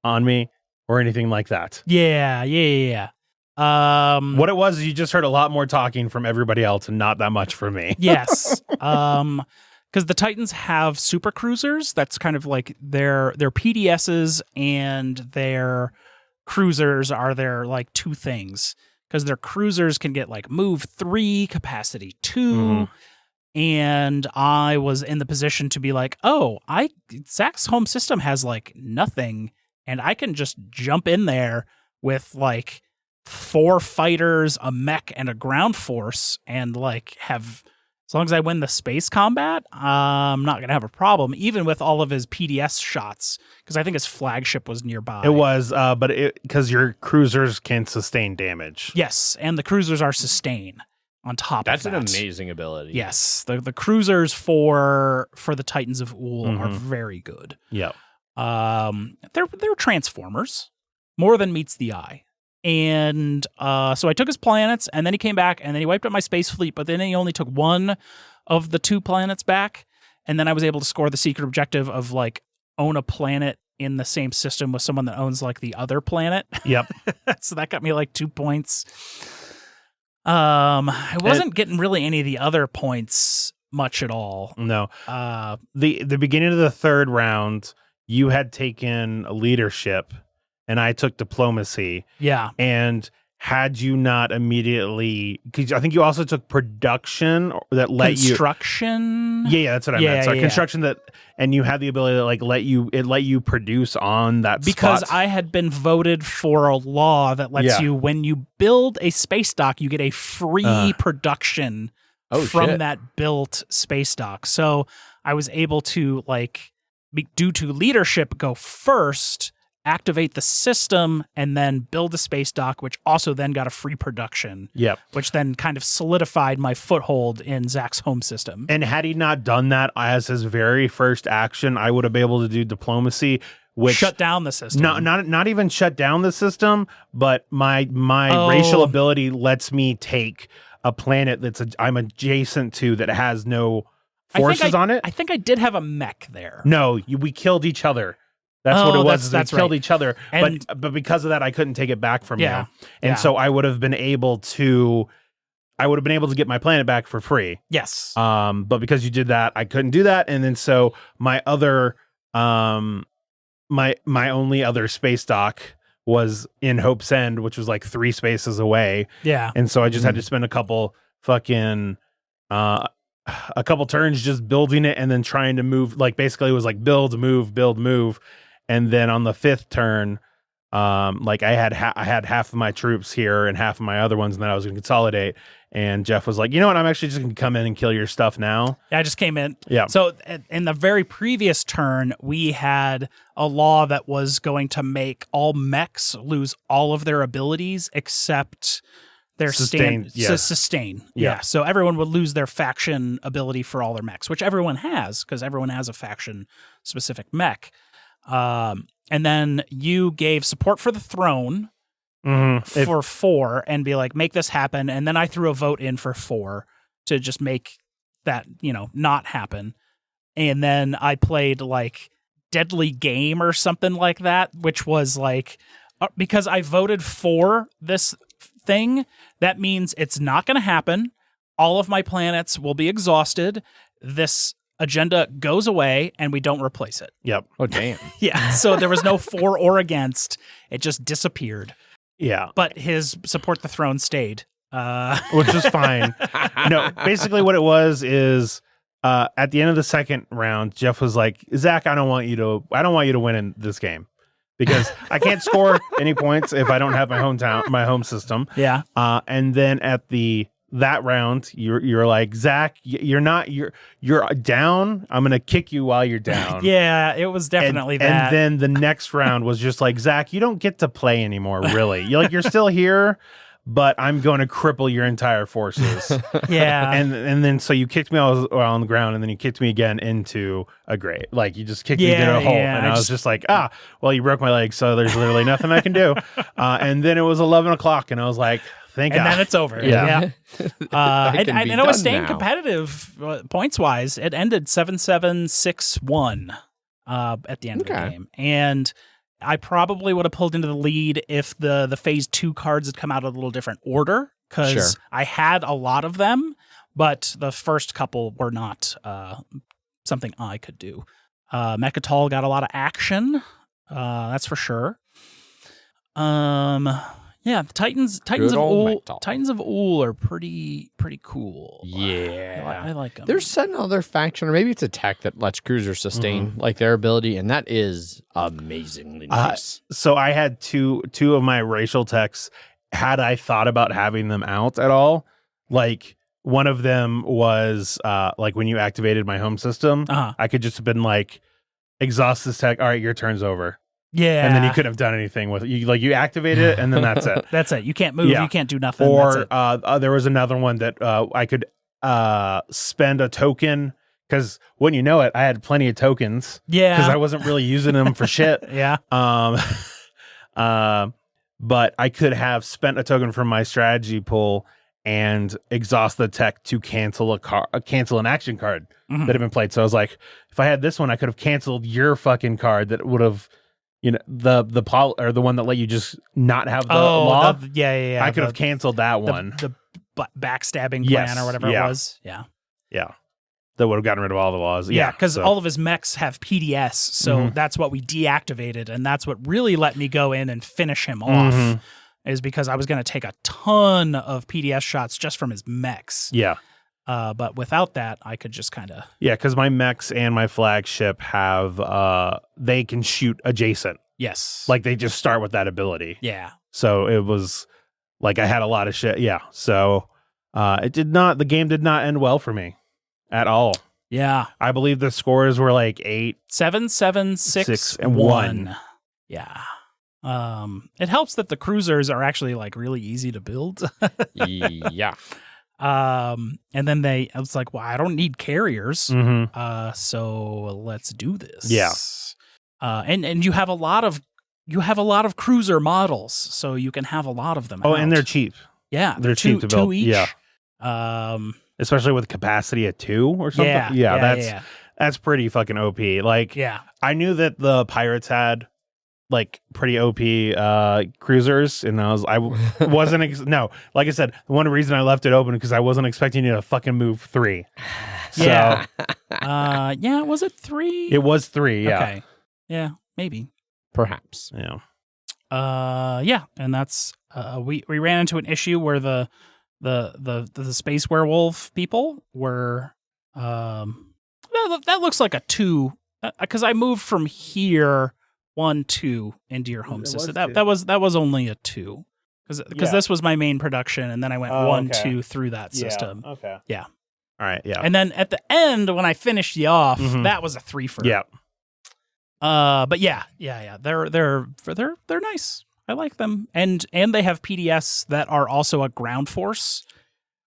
on me or anything like that. Yeah. What it was is you just heard a lot more talking from everybody else and not that much from me. Yes. Because the Titans have super cruisers. That's kind of like their PDSs and their cruisers are their like two things. Because their cruisers can get like move 3, capacity 2. And I was in the position to be like, Zach's home system has like nothing. And I can just jump in there with like 4 fighters, a mech, and a ground force and like have As long as I win the space combat, I'm not going to have a problem, even with all of his PDS shots, because I think his flagship was nearby. It was, but because your cruisers can sustain damage. Yes, and the cruisers are sustain on top That's of that. an amazing ability. Yes, the cruisers for the Titans of Ul are very good. Yep. They're Transformers, more than meets the eye. And so I took his planets, and then he came back, and then he wiped out my space fleet, but then he only took one of the 2 planets back, and then I was able to score the secret objective of, like, own a planet in the same system with someone that owns, like, the other planet. Yep. So that got me, like, 2 points. I wasn't getting really any of the other points much at all. No. The beginning of the 3rd round, you had taken leadership, and I took diplomacy. Yeah. And had you not immediately, because I think you also took production that let construction. Yeah, that's what I meant. Sorry, construction that, and you had the ability to like let you produce on that because spot. I had been voted for a law that lets you, when you build a space dock, you get a free production from that built space dock. So I was able to, like, due to leadership, go first, activate the system, and then build a space dock, which also then got a free production. Yep. Which then kind of solidified my foothold in Zach's home system. And had he not done that as his very first action, I would have been able to do diplomacy, which shut down the system. Not even shut down the system, but my racial ability lets me take a planet I'm adjacent to that has no forces on it. I think I did have a mech there. No, we killed each other. That's what it was. That's we killed each other, but because of that, I couldn't take it back from you, and so I would have been able to get my planet back for free. Yes. But because you did that, I couldn't do that, and then so my other, my only other space dock was in Hope's End, which was like 3 spaces away. Yeah. And so I just had to spend a couple turns just building it and then trying to move. Like basically it was like build, move. And then on the 5th turn, like I had half of my troops here and half of my other ones, and then I was going to consolidate. And Jeff was like, you know what? I'm actually just going to come in and kill your stuff now. Yeah, I just came in. Yeah. So in the very previous turn, we had a law that was going to make all mechs lose all of their abilities except their sustain. Yeah. So everyone would lose their faction ability for all their mechs, which everyone has, because everyone has a faction specific mech. And then you gave support for the throne for 4 and be like, make this happen. And then I threw a vote in for 4 to just make that, not happen. And then I played like Deadly Game or something like that, which was like, because I voted for this thing, that means it's not going to happen. All of my planets will be exhausted. This agenda goes away and we don't replace it. Yep. Oh, damn. Yeah. So there was no for or against. It just disappeared. Yeah. But his support the throne stayed. Which is fine. No, basically what it was is at the end of the 2nd round, Jeff was like, Zach, I don't want you to win in this game because I can't score any points if I don't have my home system. Yeah. And then at that round, you're like, Zach, you're down. I'm gonna kick you while you're down. Yeah, it was definitely that. And then the next round was just like, Zach, you don't get to play anymore. Really, you're still here, but I'm going to cripple your entire forces. Yeah. And then so you kicked me on the ground, and then you kicked me again into a grave. Like you just kicked me into a hole, and I was just like, well, you broke my leg, so there's literally nothing I can do. And then it was 11 o'clock, and I was like, thank God. And then it's over. Yeah. And it was staying competitive points wise. It ended 7-7-6-1 at the end of the game. And I probably would have pulled into the lead if the phase 2 cards had come out a little different order, because I had a lot of them, but the first couple were not something I could do. Mechatol got a lot of action, that's for sure. Yeah, the Titans of Ul are pretty cool. Yeah, I like them. There's another faction, or maybe it's a tech that lets cruisers sustain like their ability, and that is amazingly nice. So I had two of my racial techs. Had I thought about having them out at all, like one of them was like when you activated my home system, I could just have been like, exhaust this tech. All right, your turn's over. Yeah. And then you couldn't have done anything with it. You activate it, and then that's it. That's it. You can't move. You can't do nothing. Or there was another one that I could spend a token, because when you know it, I had plenty of tokens. Yeah. Because I wasn't really using them for shit. Yeah. But I could have spent a token from my strategy pool and exhaust the tech to cancel an action card that had been played. So I was like, if I had this one, I could have canceled your fucking card that would have, or the one that let you just not have the law. I could have canceled that one. The backstabbing plan or whatever it was. Yeah. Yeah. That would have gotten rid of all the laws. Yeah, because all of his mechs have PDS, so that's what we deactivated, and that's what really let me go in and finish him off, is because I was going to take a ton of PDS shots just from his mechs. Yeah. But without that, I could just kind of... Yeah, because my mechs and my flagship have... they can shoot adjacent. Yes. Like, they just start with that ability. Yeah. So it was... Like, I had a lot of shit. Yeah. So the game did not end well for me. At all. Yeah. I believe the scores were like 8, 7, 7, 6, and 1. Yeah. It helps that the cruisers are actually like really easy to build. Yeah. And then it's like, well, I don't need carriers. So let's do this. Yeah. And you have a lot of cruiser models, so you can have a lot of them. Oh, and they're cheap. Yeah. They're cheap to build. Two each. Yeah. Especially with capacity at 2 or something. Yeah, that's pretty fucking OP. Like, I knew that the pirates had like pretty OP cruisers, and I wasn't no. Like I said, one reason I left it open because I wasn't expecting you to fucking move 3. So, yeah. Was it 3? It was 3. Yeah. Okay. Yeah. Maybe. Perhaps. Yeah. Yeah, and that's we ran into an issue where the space werewolf people were that looks like a 2, because I moved from here 1, 2 into your home system. That was only a 2 because this was my main production, and then I went 1, 2 through that system. Okay. Yeah. All right. Yeah. And then at the end when I finished you off, that was a 3 for. Yeah. But yeah. They're nice. I like them, and they have PDS that are also a ground force.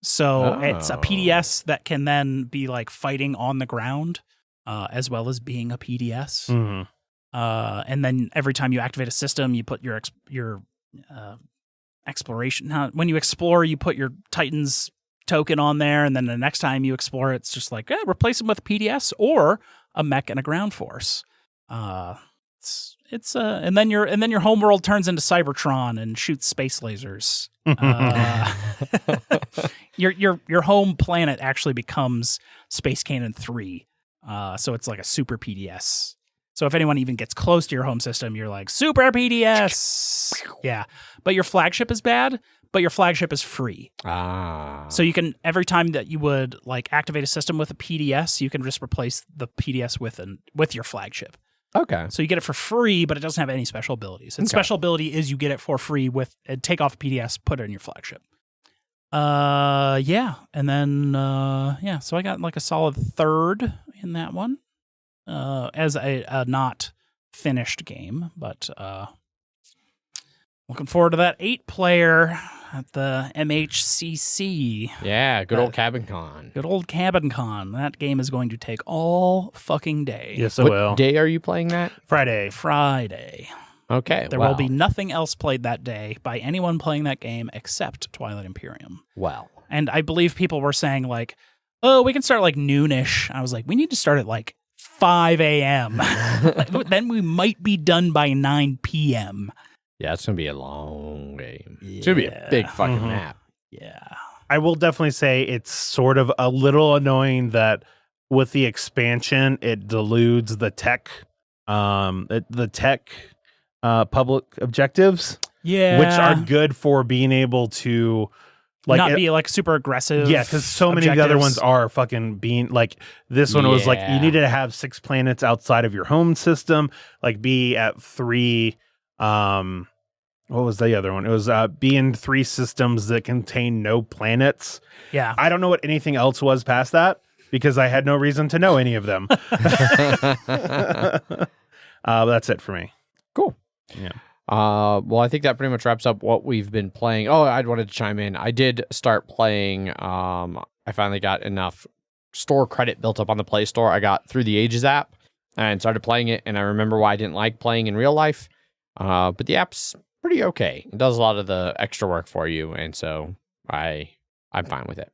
So it's a PDS that can then be like fighting on the ground, as well as being a PDS. And then every time you activate a system, you put your exploration. When you explore, you put your Titan's token on there, and then the next time you explore, it's just like replace them with a PDS or a mech and a ground force. And then your homeworld turns into Cybertron and shoots space lasers. Your home planet actually becomes Space Cannon 3. So it's like a super PDS. So if anyone even gets close to your home system, you're like, super PDS. Yeah. But your flagship is bad, but your flagship is free. So you can, every time that you would like activate a system with a PDS, you can just replace the PDS with your flagship. Okay. So you get it for free, but it doesn't have any special abilities. And special ability is you get it for free with take off a PDS, put it in your flagship. Yeah. And then so I got like a solid 3rd in that one. As a not finished game, but looking forward to that 8-player at the MHCC. Yeah, good old Cabin Con. Good old Cabin Con. That game is going to take all fucking day. Yes, it What will. day are you playing that? Friday. Okay. There will be nothing else played that day by anyone playing that game except Twilight Imperium. Well. And I believe people were saying like, oh, we can start like noonish. I was like, we need to start at like 5 a.m. Then we might be done by 9 p.m. Yeah, it's going to be a long game. It's going to be a big fucking map. Yeah. I will definitely say it's sort of a little annoying that with the expansion, it deludes the tech public objectives. Yeah. Which are good for being able to like be like super aggressive. Yeah, because so many of the other ones are fucking being like this one was like you needed to have 6 planets outside of your home system, like be at 3 what was the other one? It was be in 3 systems that contain no planets. Yeah. I don't know what anything else was past that because I had no reason to know any of them. That's it for me. Cool. Yeah. Well, I think that pretty much wraps up what we've been playing. Oh, I wanted to chime in. I did start playing. I finally got enough store credit built up on the Play Store. I got through the Ages app and started playing it. And I remember why I didn't like playing in real life. But the app's pretty okay. It does a lot of the extra work for you. And so I'm fine with it.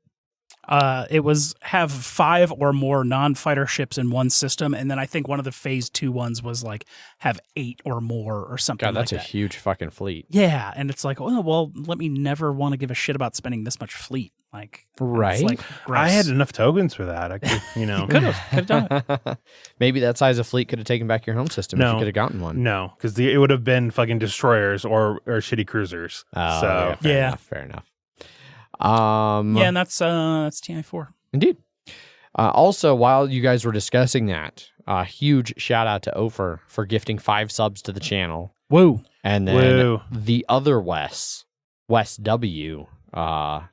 It was have 5 or more non-fighter ships in one system, and then I think one of the phase 2 ones was like have 8 or more or something. God, that's like a that. huge fucking fleet. Yeah, and it's like, oh well, let me never want to give a shit about spending this much fleet. Like, Right? It's like, gross. I had enough tokens for that. I could, could have done it. Maybe that size of fleet could have taken back your home system if No. you could have gotten one. No, because it would have been fucking destroyers or shitty cruisers. Oh, So fair enough. Yeah, and that's TI4. Indeed. Also, while you guys were discussing that, huge shout out to Ofer for gifting 5 subs to the channel. Woo. And then Woo. the other Wes W,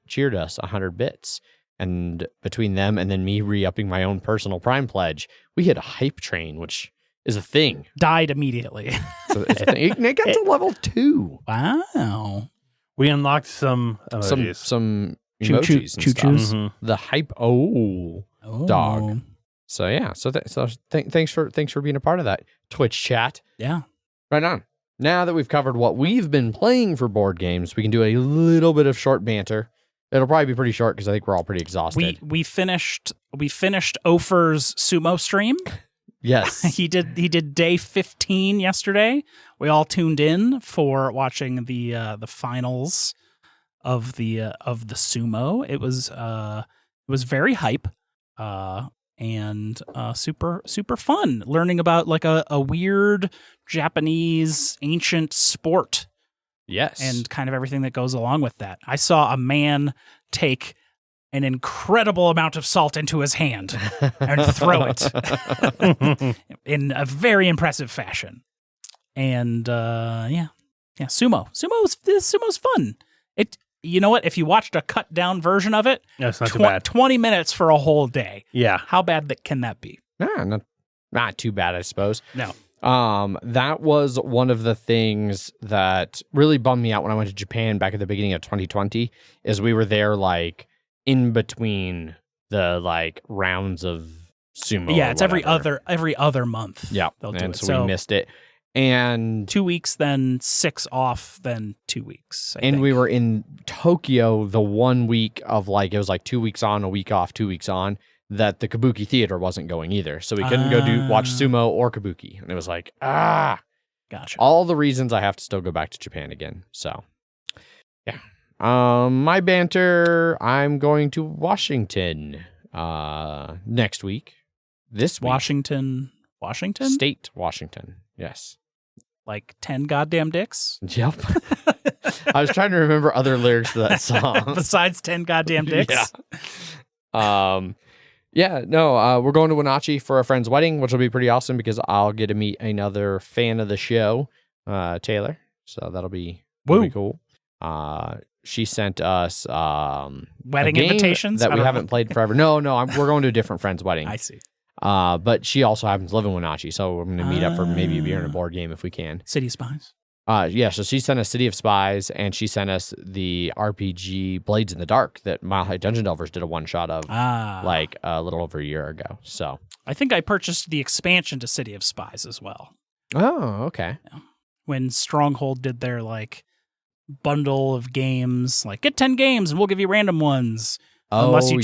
cheered us 100 bits. And between them and then me re-upping my own personal Prime pledge, we hit a hype train, which is a thing. Died immediately. So it's a thing. It got to level 2. Wow. we unlocked some emojis. Some Choo-choo- emojis and choo-choos. stuff. Mhm. The hype Oh. dog. So yeah, thanks for being a part of that Twitch chat. Yeah. Right on. Now that we've covered what we've been playing for board games, we can do a little bit of short banter. It'll probably be pretty short because I think we're all pretty exhausted. We finished Ofer's Sumo stream. Yes. He did day 15 yesterday. We all tuned in for watching the finals of the Sumo. It was very hype. And super fun learning about like a weird Japanese ancient sport Yes. and kind of everything that goes along with that. I saw a man take an incredible amount of salt into his hand and throw it in a very impressive fashion. And sumo's fun. You know what? If you watched a cut down version of it, That's not too bad. 20 minutes for a whole day. Yeah. How bad can that be? Not too bad, I suppose. No. That was one of the things that really bummed me out when I went to Japan back at the beginning of 2020, is we were there like in between the like rounds of sumo. Yeah, or it's whatever. every other month. Yeah, they'll do and it. so we missed it. And 2 weeks, then 6 off, then 2 weeks. I and think. we were in Tokyo the 1 week of like, it was like 2 weeks on, a week off, 2 weeks on, that the Kabuki theater wasn't going either. So we couldn't go watch sumo or Kabuki. And it was like, Gotcha. all the reasons I have to still go back to Japan again. So yeah. My banter, I'm going to Washington next week. This week. Washington? State Washington. Yes. Like 10 goddamn dicks? Yep. I was trying to remember other lyrics to that song. Besides 10 goddamn dicks? Yeah. We're going to Wenatchee for a friend's wedding, which will be pretty awesome because I'll get to meet another fan of the show, Taylor. So that'll be cool. She sent us Wedding a game invitations that I we don't haven't played forever. No, we're going to a different friend's wedding. I see. But she also happens to live in Wenatchee, so we're going to meet up for maybe a beer and a board game if we can. City Spies. So she sent us City of Spies, and she sent us the RPG Blades in the Dark that Mile High Dungeon Delvers did a one-shot of like a little over a year ago. So I think I purchased the expansion to City of Spies as well. Oh, okay. When Stronghold did their like bundle of games, like get 10 games and we'll give you random ones. Unless you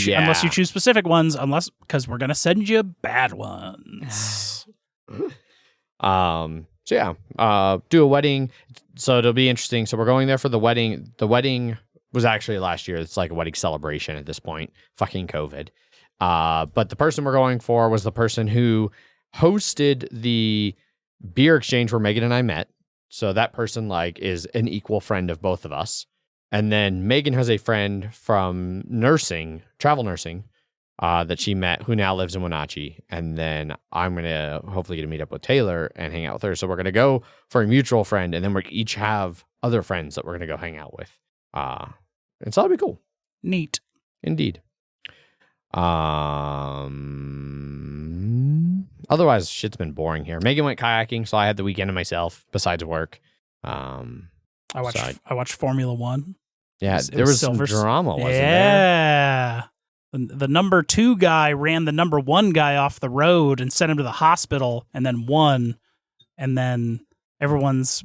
choose specific ones, because we're gonna send you bad ones. Do a wedding. So it'll be interesting. So we're going there for the wedding. The wedding was actually last year. It's like a wedding celebration at this point. Fucking COVID. But the person we're going for was the person who hosted the beer exchange where Megan and I met. So that person like is an equal friend of both of us. And then Megan has a friend from travel nursing, that she met who now lives in Wenatchee. And then I'm going to hopefully get to meet up with Taylor and hang out with her. So we're going to go for a mutual friend. And then we each have other friends that we're going to go hang out with. And so that'll be cool. Neat. Indeed. Otherwise, shit's been boring here. Megan went kayaking, so I had the weekend to myself besides work. I watched Formula One. Yeah, there was some drama, wasn't there? Yeah. The number 2 guy ran the number 1 guy off the road and sent him to the hospital and then won. And then everyone's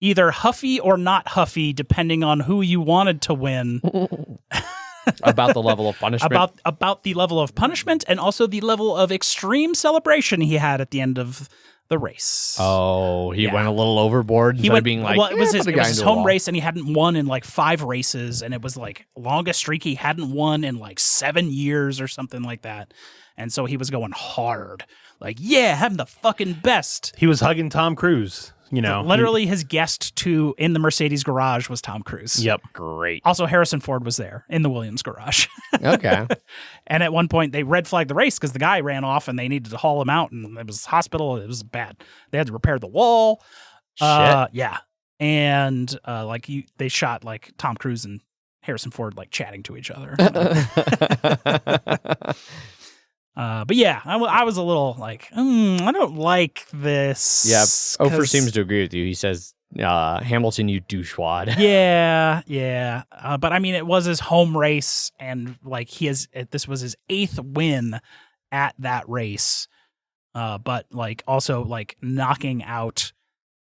either huffy or not huffy, depending on who you wanted to win. About the level of punishment. About the level of punishment and also the level of extreme celebration he had at the end of the race. Oh, he went a little overboard. He went being like, well, it was his home race, and he hadn't won in like 5 races, and it was like longest streak he hadn't won in like 7 years or something like that. And so he was going hard, like, yeah, I'm the fucking best. He was hugging Tom Cruise. You know, literally his guest in the Mercedes garage was Tom Cruise. Yep. Great. Also, Harrison Ford was there in the Williams garage. Okay. And at one point, they red flagged the race because the guy ran off and they needed to haul him out, and it was hospital. It was bad. They had to repair the wall. Shit. Yeah. And they shot like Tom Cruise and Harrison Ford like chatting to each other. But yeah, I was a little like, I don't like this. Yeah, Ofer seems to agree with you. He says, Hamilton, you douchewad. Yeah. But I mean, it was his home race, and like this was his 8th win at that race. But like also like knocking out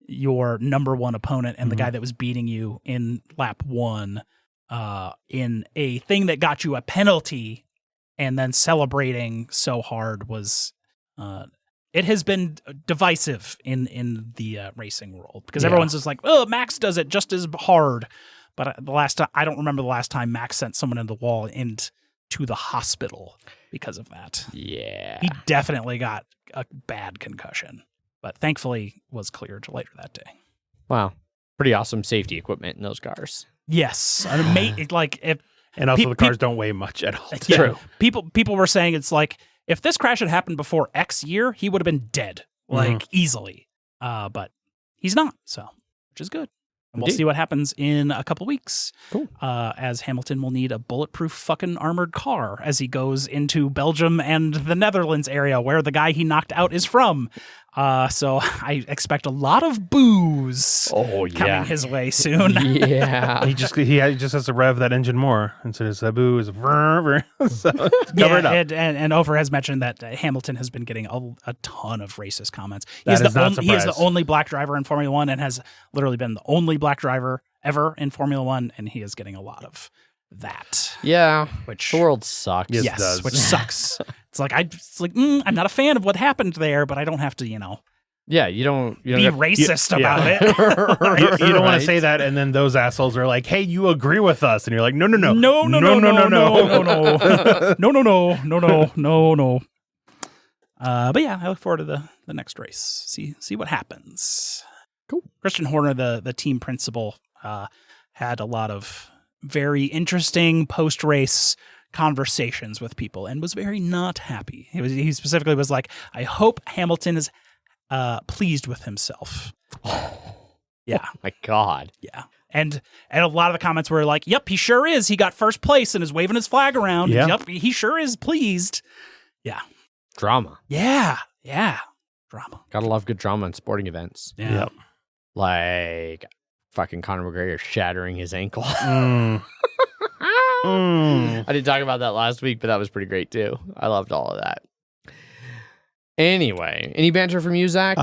your number 1 opponent and the guy that was beating you in lap 1, in a thing that got you a penalty. And then celebrating so hard was, it has been divisive in the racing world because everyone's just like, oh, Max does it just as hard. But I don't remember the last time Max sent someone in the wall into the hospital because of that. Yeah. He definitely got a bad concussion, but thankfully was cleared later that day. Wow. Pretty awesome safety equipment in those cars. Yes. And also the cars don't weigh much at all. Yeah, true. People were saying it's like, if this crash had happened before X year, he would have been dead, like easily. But he's not, so which is good. And we'll see what happens in a couple weeks. Cool. As Hamilton will need a bulletproof fucking armored car as he goes into Belgium and the Netherlands area where the guy he knocked out is from. So I expect a lot of booze coming his way soon. Yeah. He just has to rev that engine more. And so the booze, so cover it up. And Ofer has mentioned that Hamilton has been getting a ton of racist comments. He is is the only black driver in Formula One and has literally been the only black driver ever in Formula One, and he is getting a lot of that. Yeah, which the world sucks. Yes, it does. Which sucks. I'm not a fan of what happened there, but I don't have to, Yeah, you don't be racist about it. You don't want to say that, and then those assholes are like, "Hey, you agree with us?" And you're like, "No." But yeah, I look forward to the next race. See what happens. Cool. Christian Horner, the team principal, had a lot of very interesting post-race conversations with people and was very not happy. He specifically was like, I hope Hamilton is pleased with himself. Yeah. Oh my God. Yeah. And a lot of the comments were like, yep, he sure is. He got first place and is waving his flag around. Yeah. Yep, he sure is pleased. Yeah. Drama. Yeah. Drama. Gotta love good drama in sporting events. Yeah. Yep. Like fucking Conor McGregor shattering his ankle. Mm. I didn't talk about that last week, but that was pretty great too. I loved all of that. Anyway, any banter from you, Zach?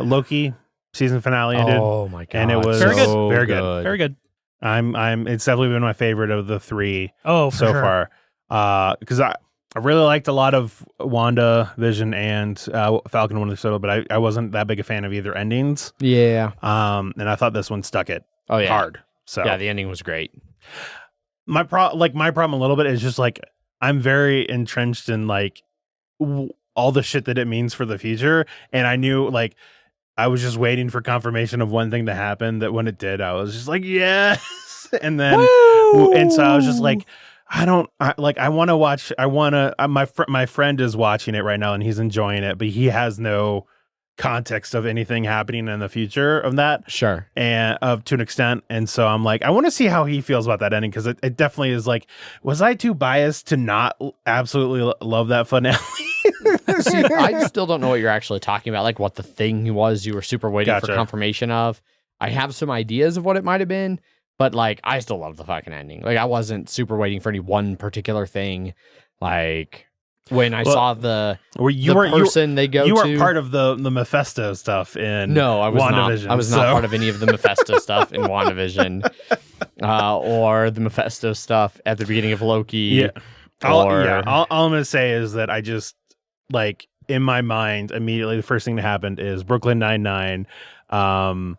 Loki season finale ended. Oh my God. And it was Very good. so Very good. Very good. It's definitely been my favorite of the 3 Oh, for so sure. far. Because I really liked a lot of Wanda, Vision, and Falcon Winter Soldier, but I wasn't that big a fan of either endings. Yeah. And I thought this one stuck it hard. So yeah, the ending was great. My problem a little bit is just like I'm very entrenched in like all the shit that it means for the future, and I knew like I was just waiting for confirmation of one thing to happen. That when it did, I was just like yes, and then and so I was just like. I want to watch. My friend is watching it right now and he's enjoying it, but he has no context of anything happening in the future of that. Sure. And to an extent. And so I'm like, I want to see how he feels about that ending, because it definitely is like, was I too biased to not absolutely love that finale? See, I still don't know what you're actually talking about, like what the thing was you were super waiting for confirmation of. I have some ideas of what it might have been, but like I still love the fucking ending. Like I wasn't super waiting for any one particular thing. Like when I saw the person they go to. You weren't part of the Mephisto stuff in No, I was WandaVision. not. I was not part of any of the Mephisto stuff in WandaVision, or the Mephisto stuff at the beginning of Loki. Yeah. All I'm gonna say is that I just, like, in my mind, immediately the first thing that happened is Brooklyn Nine-Nine.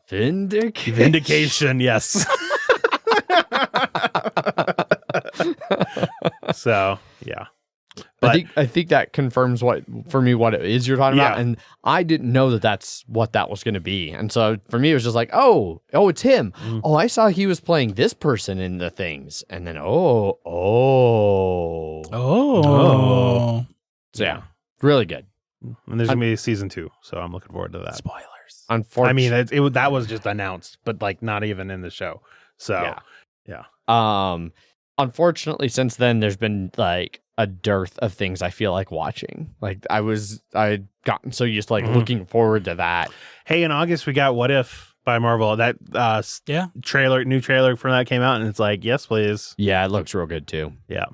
Vindication, yes. So yeah. But I think that confirms what it is you're talking about, and I didn't know that that's what that was going to be, and so for me it was just like, oh, it's him. Oh, I saw he was playing this person in the things, and then so yeah, really good. And there's gonna be season 2, so I'm looking forward to that. Spoilers. Unfortunately, I mean, that was just announced, but like not even in the show. So yeah. Unfortunately, since then there's been like a dearth of things I feel like watching. Like I'd gotten so used to like looking forward to that. Hey, in August we got What If by Marvel. That new trailer from that came out, and it's like, yes, please. Yeah, it looks real good too. Yeah.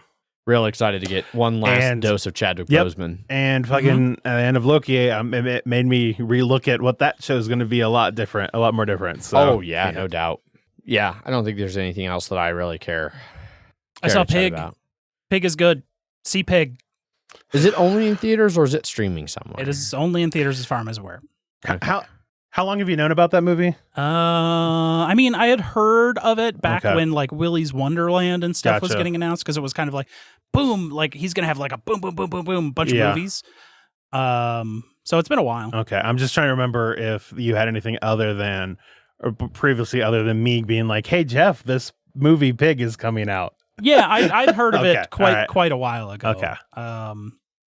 Real excited to get one last dose of Chadwick Boseman. And fucking at the end of Loki, it made me relook at what that show is going to be a lot more different. So, no doubt. Yeah, I don't think there's anything else that I really care. I saw Pig. About. Pig is good. See Pig. Is it only in theaters or is it streaming somewhere? It is only in theaters as far as I'm aware. Okay. How long have you known about that movie? I mean, I had heard of it back when like Willy's Wonderland and stuff was getting announced, because it was kind of like, boom, like he's gonna have like a boom, boom, boom, boom, boom bunch of movies. So it's been a while. Okay, I'm just trying to remember if you had anything previously other than me being like, hey Jeff, this movie Pig is coming out. Yeah, I'd heard of it quite a while ago. Okay.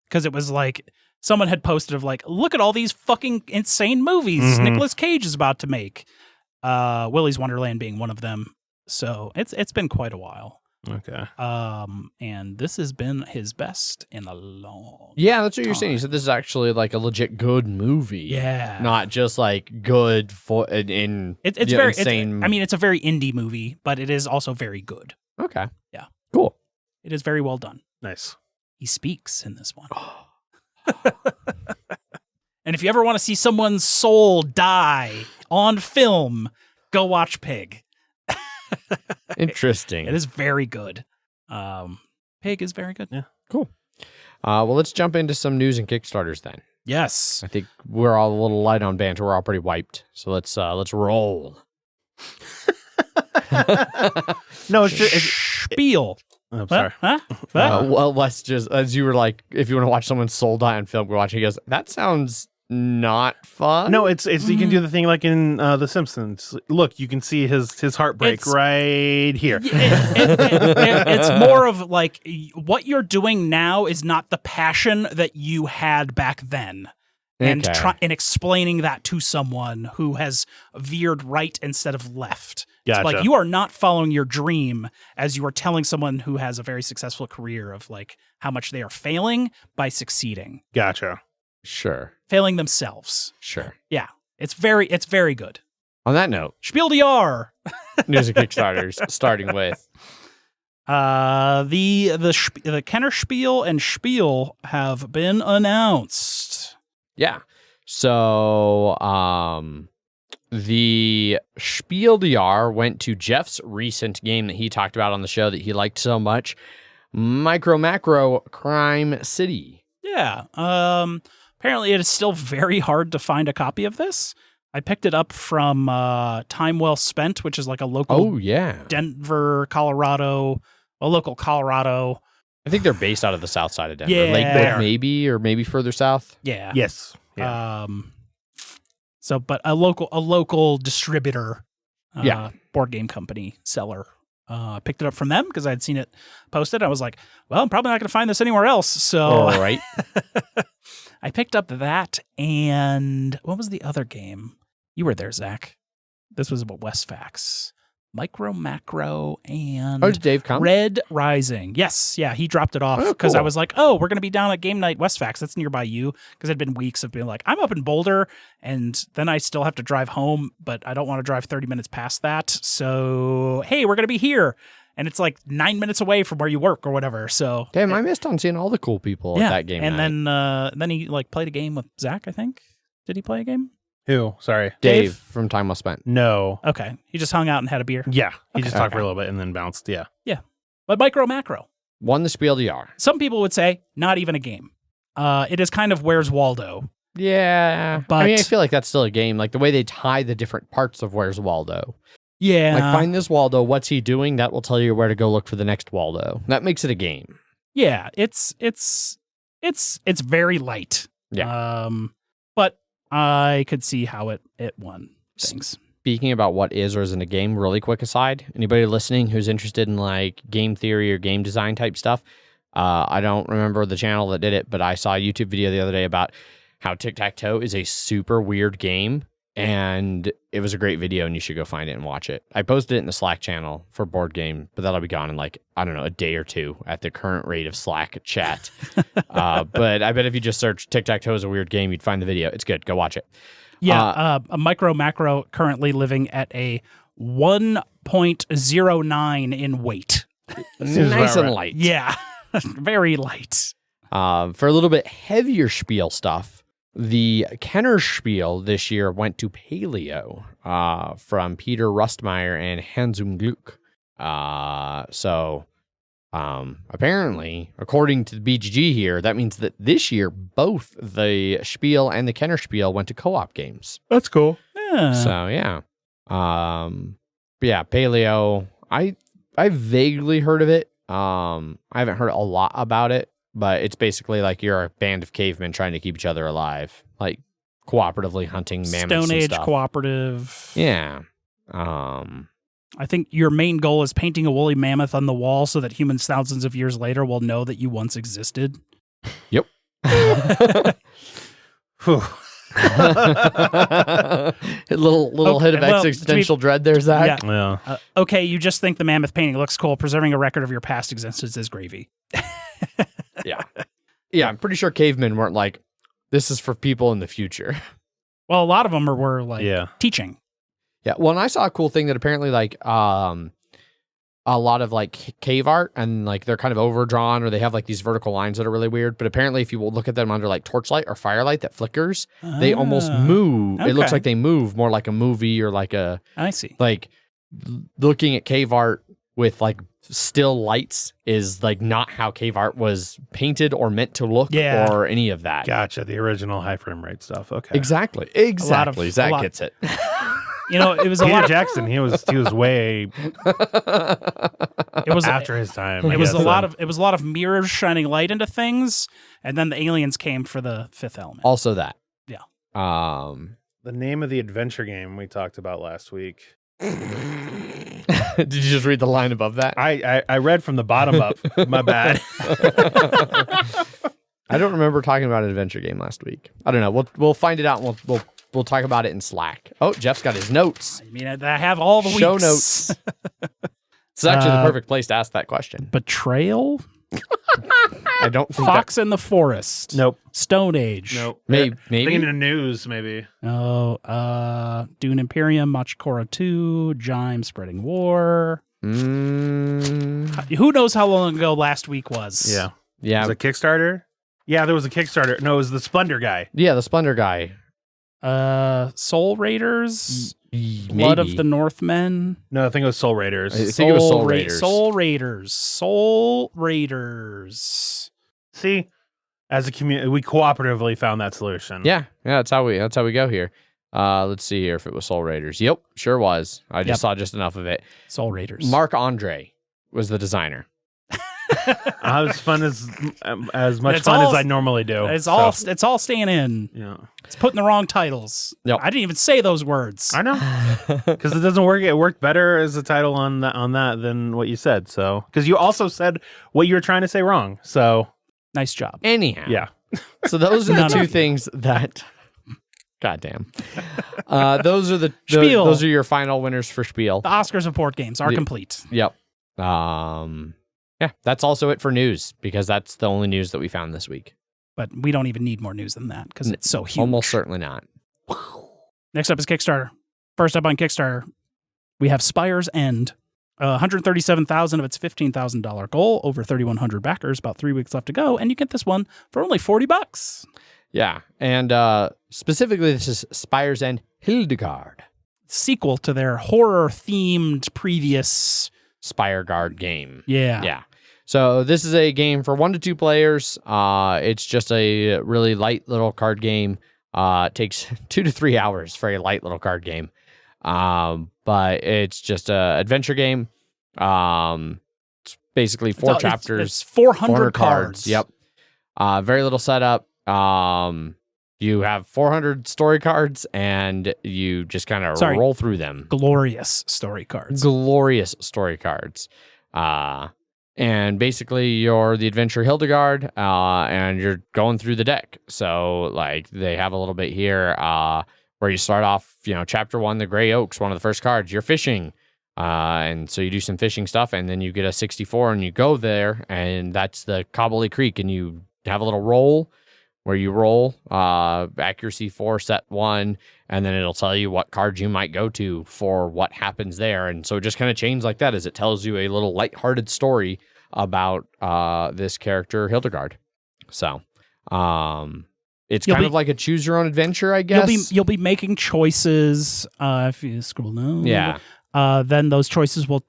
Because it was like someone had posted of like, look at all these fucking insane movies Nicolas Cage is about to make. Willy's Wonderland being one of them. So it's been quite a while. Okay. And this has been his best in a long Yeah, that's what you're saying. You said this is actually like a legit good movie. Yeah. Not just like good for it's very insane. It's a very indie movie, but it is also very good. Okay. Yeah. Cool. It is very well done. Nice. He speaks in this one. And if you ever want to see someone's soul die on film, go watch Pig. Interesting. It is very good. Pig is very good. Yeah. Cool. Well, let's jump into some news and Kickstarters then. Yes. I think we're all a little light on banter. We're all pretty wiped. So let's roll. No, it's just Spiel. I'm sorry. Huh? Well, let's just, as you were like, if you want to watch someone's soul die on film, go watch it. He goes, that sounds not fun. No, it's you can do the thing like in The Simpsons. Look, you can see his heartbreak right here. It's more of like what you're doing now is not the passion that you had back then. And and explaining that to someone who has veered right instead of left. Gotcha. It's like you are not following your dream as you are telling someone who has a very successful career of like how much they are failing by succeeding. Gotcha. Sure. Failing themselves. Sure. Yeah. It's very good. On that note, Spiel DR. News and Kickstarters, starting with the Kenner Spiel and Spiel have been announced. Yeah. So the Spiel DR went to Jeff's recent game that he talked about on the show that he liked so much, Micro Macro Crime City. Yeah. Apparently it is still very hard to find a copy of this. I picked it up from Time Well Spent, which is like a local Denver, Colorado, a local Colorado. I think they're based out of the south side of Denver. Yeah. Lakewood, maybe further south. Yeah. Yes. Yeah. But a local distributor, board game company seller. Picked it up from them because I'd seen it posted. I was like, well, I'm probably not going to find this anywhere else. So, all right. I picked up that, and what was the other game? You were there, Zach. This was about Westfax. Micro, Macro, and did Dave come? Red Rising. Yes, yeah, he dropped it off because I was like, oh, we're going to be down at Game Night Westfax. That's nearby you. Because it had been weeks of being like, I'm up in Boulder, and then I still have to drive home, but I don't want to drive 30 minutes past that. So, hey, we're going to be here. And it's like 9 minutes away from where you work or whatever. So, damn, I missed on seeing all the cool people at that game. And then he like played a game with Zach, I think. Did he play a game? Who? Sorry. Dave from Time Well Spent. No. Okay. He just hung out and had a beer. Yeah. He just talked for a little bit and then bounced. Yeah. Yeah. But Micro Macro. Won the Spiel DR. Some people would say not even a game. It is kind of Where's Waldo. Yeah. But I mean, I feel like that's still a game. Like the way they tie the different parts of Where's Waldo. Yeah. Like find this Waldo. What's he doing? That will tell you where to go look for the next Waldo. That makes it a game. Yeah. It's very light. Yeah. But I could see how it won things. Speaking about what is or isn't a game, really quick aside, anybody listening who's interested in like game theory or game design type stuff, I don't remember the channel that did it, but I saw a YouTube video the other day about how tic-tac-toe is a super weird game, and it was a great video, and you should go find it and watch it. I posted it in the Slack channel for Board Game, but that'll be gone in like, I don't know, a day or two at the current rate of Slack chat. But I bet if you just search tic-tac-toe is a weird game, you'd find the video. It's good. Go watch it. Yeah, a Micro Macro currently living at a 1.09 in weight. Nice and light. Yeah, very light. For a little bit heavier Spiel stuff, the Kenner Spiel this year went to Paleo from Peter Rustmeyer and Hansum Gluck. So apparently, according to the BGG here, that means that this year, both the Spiel and the Kenner Spiel went to co-op games. That's cool. Yeah. So, yeah. Yeah, Paleo, I vaguely heard of it. I haven't heard a lot about it, but it's basically like you're a band of cavemen trying to keep each other alive, like cooperatively hunting mammoths Stone Age and stuff. cooperative. Yeah. I think your main goal is painting a woolly mammoth on the wall so that humans thousands of years later will know that you once existed. Yep. little hit of existential dread there, Zach. Yeah. Okay, you just think the mammoth painting looks cool. Preserving a record of your past existence is gravy. Yeah. Yeah, I'm pretty sure cavemen weren't like, this is for people in the future. Well, a lot of them were like teaching. Yeah, well, and I saw a cool thing that apparently like a lot of like cave art, and like they're kind of overdrawn, or they have like these vertical lines that are really weird. But apparently, if you will look at them under like torchlight or firelight that flickers, they almost move. Okay. It looks like they move more like a movie or like a. I see. Like looking at cave art with like still lights is like not how cave art was painted or meant to look or any of that. Gotcha. The original high frame rate stuff. Okay. Exactly. Zach gets it. You know, it was a Peter lot of Jackson. He was way. It was after his time. It was a lot of mirrors shining light into things, and then the aliens came for the fifth element. Also that. Yeah. The name of the adventure game we talked about last week. Did you just read the line above that? I read from the bottom up. My bad. I don't remember talking about an adventure game last week. I don't know. We'll find it out. And we'll talk about it in Slack. Oh, Jeff's got his notes. I mean, I have all the show weeks. notes. It's actually the perfect place to ask that question. Betrayal. I don't think Fox in the Forest. Nope. Stone Age. Nope. Maybe. Thinking of news, maybe. Oh, Dune Imperium, Machikora 2, JIME, Spreading War. Who knows how long ago last week was? Yeah. Yeah. Was it Kickstarter? Yeah, there was a Kickstarter. No, it was the Splendor guy. Yeah, the Splendor guy. Soul Raiders. Maybe. Blood of the Northmen. No, I think it was Soul Raiders. I think it was Soul Raiders. Soul Raiders. See, as a community, we cooperatively found that solution. Yeah, that's how we go here. Let's see here if it was Soul Raiders. Yep, sure was. I just saw just enough of it. Soul Raiders. Marc Andre was the designer. I was fun as much fun as I normally do. It's all staying in. Yeah, it's putting the wrong titles. Yep. I didn't even say those words. I know, because it doesn't work. It worked better as a title on that than what you said. So, because you also said what you were trying to say wrong. So, nice job. Anyhow, yeah. So those are the None two of you. things that. Goddamn. Those are Spiel. those are your final winners for Spiel. The Oscars of board games are The- complete. Yep. Yeah, that's also it for news because that's the only news that we found this week. But we don't even need more news than that because it's so huge. Almost certainly not. Next up is Kickstarter. First up on Kickstarter, we have Spires End. 137,000 of its $15,000 goal, over 3,100 backers, about 3 weeks left to go, and you get this one for only $40. Yeah, and specifically, this is Spires and Hildegard Sequel to their horror-themed previous. Spire Guard game. Yeah. Yeah. So this is a game for 1 to 2 players. It's just a really light little card game. It takes 2 to 3 hours for a light little card game. But it's just a adventure game. It's basically 4 chapters. It's 400 cards. Yep. Very little setup. You have 400 story cards, and you just kind of roll through them. Glorious story cards. Glorious story cards. And basically, you're the adventurer Hildegard, and you're going through the deck. So, like, they have a little bit here where you start off, chapter 1, the Gray Oaks, one of the first cards. You're fishing. And so you do some fishing stuff, and then you get a 64, and you go there, and that's the Cobbly Creek, and you have a little roll where you roll accuracy 4, set 1, and then it'll tell you what cards you might go to for what happens there. And so it just kind of changes like that as it tells you a little lighthearted story about this character, Hildegard. So it's kind of like a choose your own adventure, I guess. You'll be making choices if you scroll down. Yeah. Then those choices will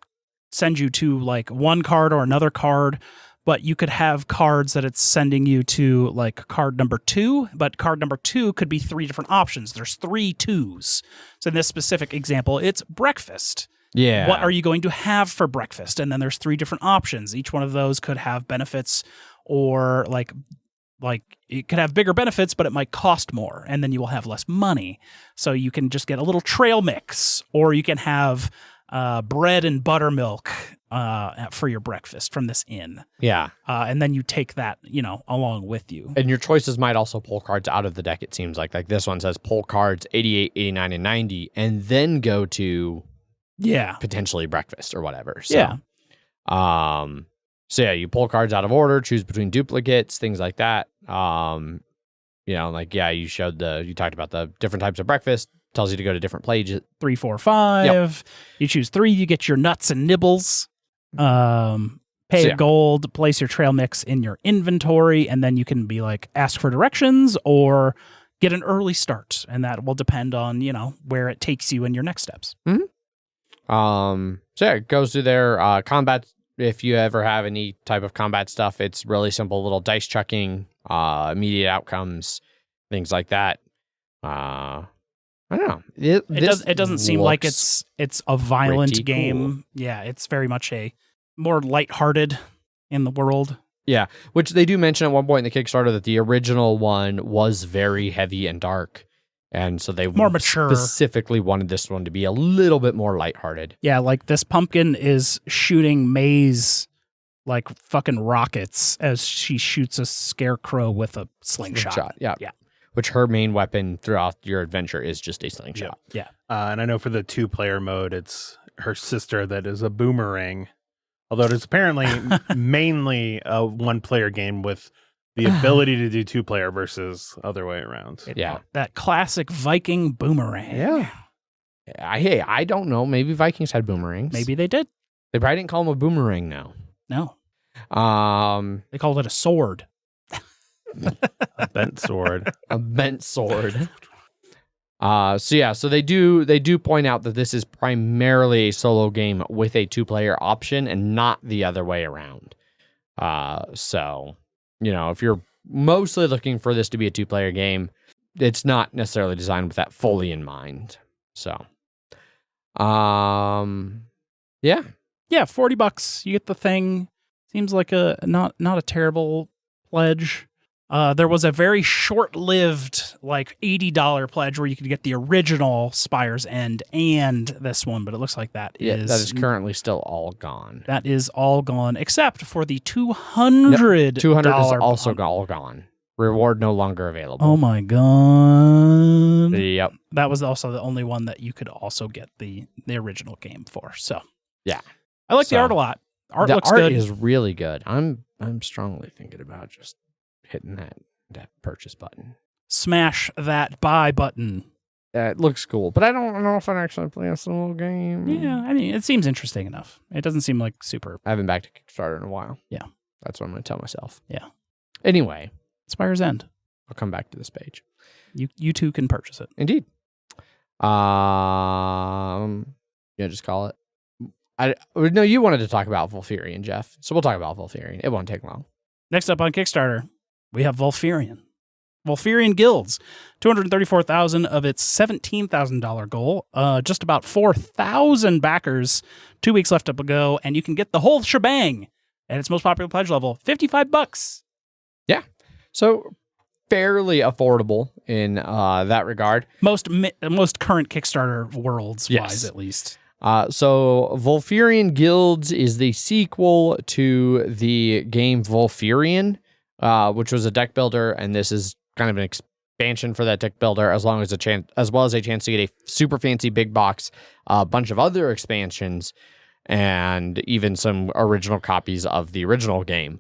send you to like one card or another card. But you could have cards that it's sending you to like card number 2, but card number 2 could be 3 different options. There's 3 2s. So in this specific example, it's breakfast. Yeah. What are you going to have for breakfast? And then there's 3 different options. Each one of those could have benefits or like it could have bigger benefits, but it might cost more. And then you will have less money. So you can just get a little trail mix, or you can have bread and buttermilk for your breakfast from this inn. Yeah. And then you take that, along with you. And your choices might also pull cards out of the deck, it seems like. Like this one says pull cards 88, 89, and 90, and then go to potentially breakfast or whatever. So, yeah. So yeah, you pull cards out of order, choose between duplicates, things like that. You talked about the different types of breakfast. Tells you to go to different pages. 3, 4, 5. Yep. You choose 3, you get your nuts and nibbles. Pay gold, place your trail mix in your inventory, and then you can be like, ask for directions or get an early start. And that will depend on, where it takes you in your next steps. Mm-hmm. It goes through their combat. If you ever have any type of combat stuff, it's really simple little dice chucking, immediate outcomes, things like that. I don't know. It doesn't seem like it's a violent game. Cool. Yeah, it's very much a more lighthearted in the world. Yeah, which they do mention at one point in the Kickstarter that the original one was very heavy and dark. And so they more mature. Specifically wanted this one to be a little bit more lighthearted. Yeah, like this pumpkin is shooting maize like fucking rockets as she shoots a scarecrow with a slingshot. Yeah. Which her main weapon throughout your adventure is just a slingshot. Yeah. And I know for the 2-player mode, it's her sister that is a boomerang. Although it is apparently mainly a 1-player game with the ability to do 2-player versus other way around. That classic Viking boomerang. Yeah. I don't know. Maybe Vikings had boomerangs. Maybe they did. They probably didn't call them a boomerang now. No. They called it a sword. A bent sword. A bent sword. So they do point out that this is primarily a solo game with a 2-player option and not the other way around. If you're mostly looking for this to be a 2-player game, it's not necessarily designed with that fully in mind. So, yeah, $40. You get the thing. Seems like a not a terrible pledge. There was a very short-lived, like $80 pledge where you could get the original Spires End and this one, but it looks like that is currently still all gone. That is all gone, except for the $200. $200 is also all gone. Reward no longer available. Oh my god. Yep. That was also the only one that you could also get the original game for. So yeah, I like the art a lot. Art the looks art good. is really good. I'm strongly thinking about just hitting that purchase button. Smash that buy button. It looks cool, but I don't know if I'd actually play a solo game. Yeah, I mean, it seems interesting enough. It doesn't seem like super. I haven't backed a Kickstarter in a while. Yeah. That's what I'm going to tell myself. Yeah. Anyway. Spire's End. I'll come back to this page. You too can purchase it. Indeed. Just call it. No, you wanted to talk about Volfyirion, Jeff. So we'll talk about Volfyirion. It won't take long. Next up on Kickstarter, we have Vulferian. Vulferian Guilds, 234,000 of its $17,000 goal. Just about 4,000 backers. 2 weeks left to go, and you can get the whole shebang at its most popular pledge level, $55. Yeah, so fairly affordable in that regard. Most current Kickstarter worlds Yes. wise, at least. So Vulferian Guilds is the sequel to the game Vulfyirion, which was a deck builder, and this is kind of an expansion for that deck builder, as well as a chance to get a super fancy big box, a bunch of other expansions, and even some original copies of the original game.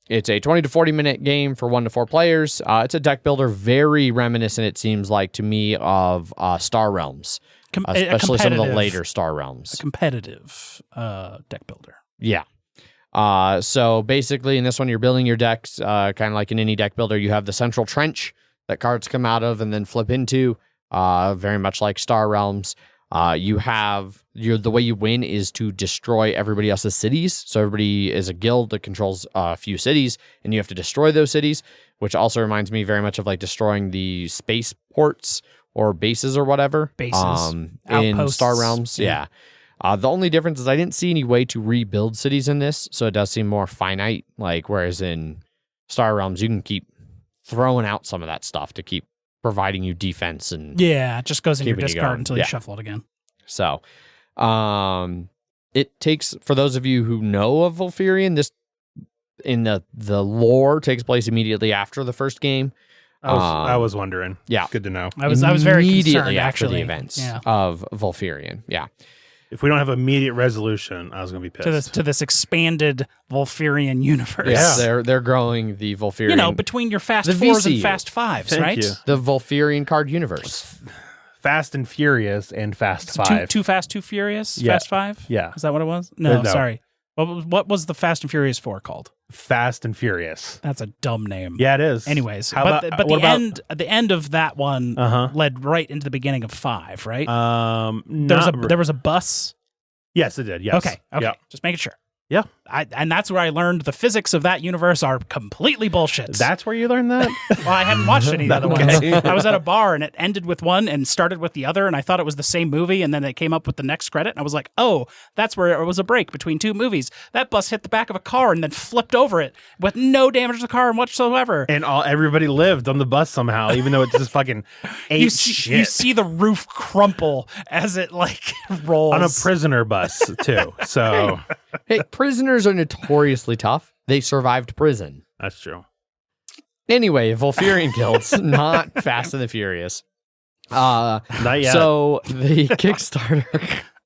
It's a 20 to 40 minute game for 1 to 4 players. It's a deck builder, very reminiscent, it seems like to me, of Star Realms, especially some of the later Star Realms. A competitive deck builder. Yeah. So basically in this one, you're building your decks, kind of like in any deck builder. You have the central trench that cards come out of and then flip into, very much like Star Realms. The way you win is to destroy everybody else's cities. So everybody is a guild that controls a few cities, and you have to destroy those cities, which also reminds me very much of like destroying the space ports or bases or whatever. Bases. In Star Realms. Yeah. The only difference is I didn't see any way to rebuild cities in this, so it does seem more finite, like whereas in Star Realms you can keep throwing out some of that stuff to keep providing you defense and yeah, it just goes in your keeping you discard going. until you shuffle it again. So, it takes, for those of you who know of Vulfyirion, this in the lore takes place immediately after the first game. I was wondering. Yeah, Good to know. I was very immediately concerned after actually the events of Vulfyirion. Yeah. If we don't have immediate resolution, I was going to be pissed. To this expanded Vulferian universe. Yes, they're growing the Vulfyirion. You know, between your Fast The Fours and VCU. Fast Fives, Thank right? you. the Vulfyirion card universe. Fast and Furious and Fast So 5. Too Fast, Too Furious? Yeah. Fast Five? Yeah. Is that what it was? No, No. sorry. What was the Fast and Furious 4 called? Fast and Furious. That's a dumb name. Yeah, it is. Anyways, How but about- the what about- end of that one Uh-huh. led right into the beginning of 5, right? There There was a bus. Yes, it did. Yes. Okay. Yeah. Just making sure. Yeah. And that's where I learned the physics of that universe are completely bullshit. That's where you learned that? Well, I hadn't watched any of the other Okay. ones. I was at a bar and it ended with one and started with the other, and I thought it was the same movie, and then they came up with the next credit, and I was like, oh, that's where it was a break between two movies. That bus hit the back of a car and then flipped over it with no damage to the car whatsoever. And everybody lived on the bus somehow, even though it just fucking ate shit. You see the roof crumple as it like rolls. On a prisoner bus, too. So Hey, prisoners are notoriously tough. They survived prison. that's true. Anyway, Vulferian Guilds, not Fast and the Furious. Not yet. So the Kickstarter,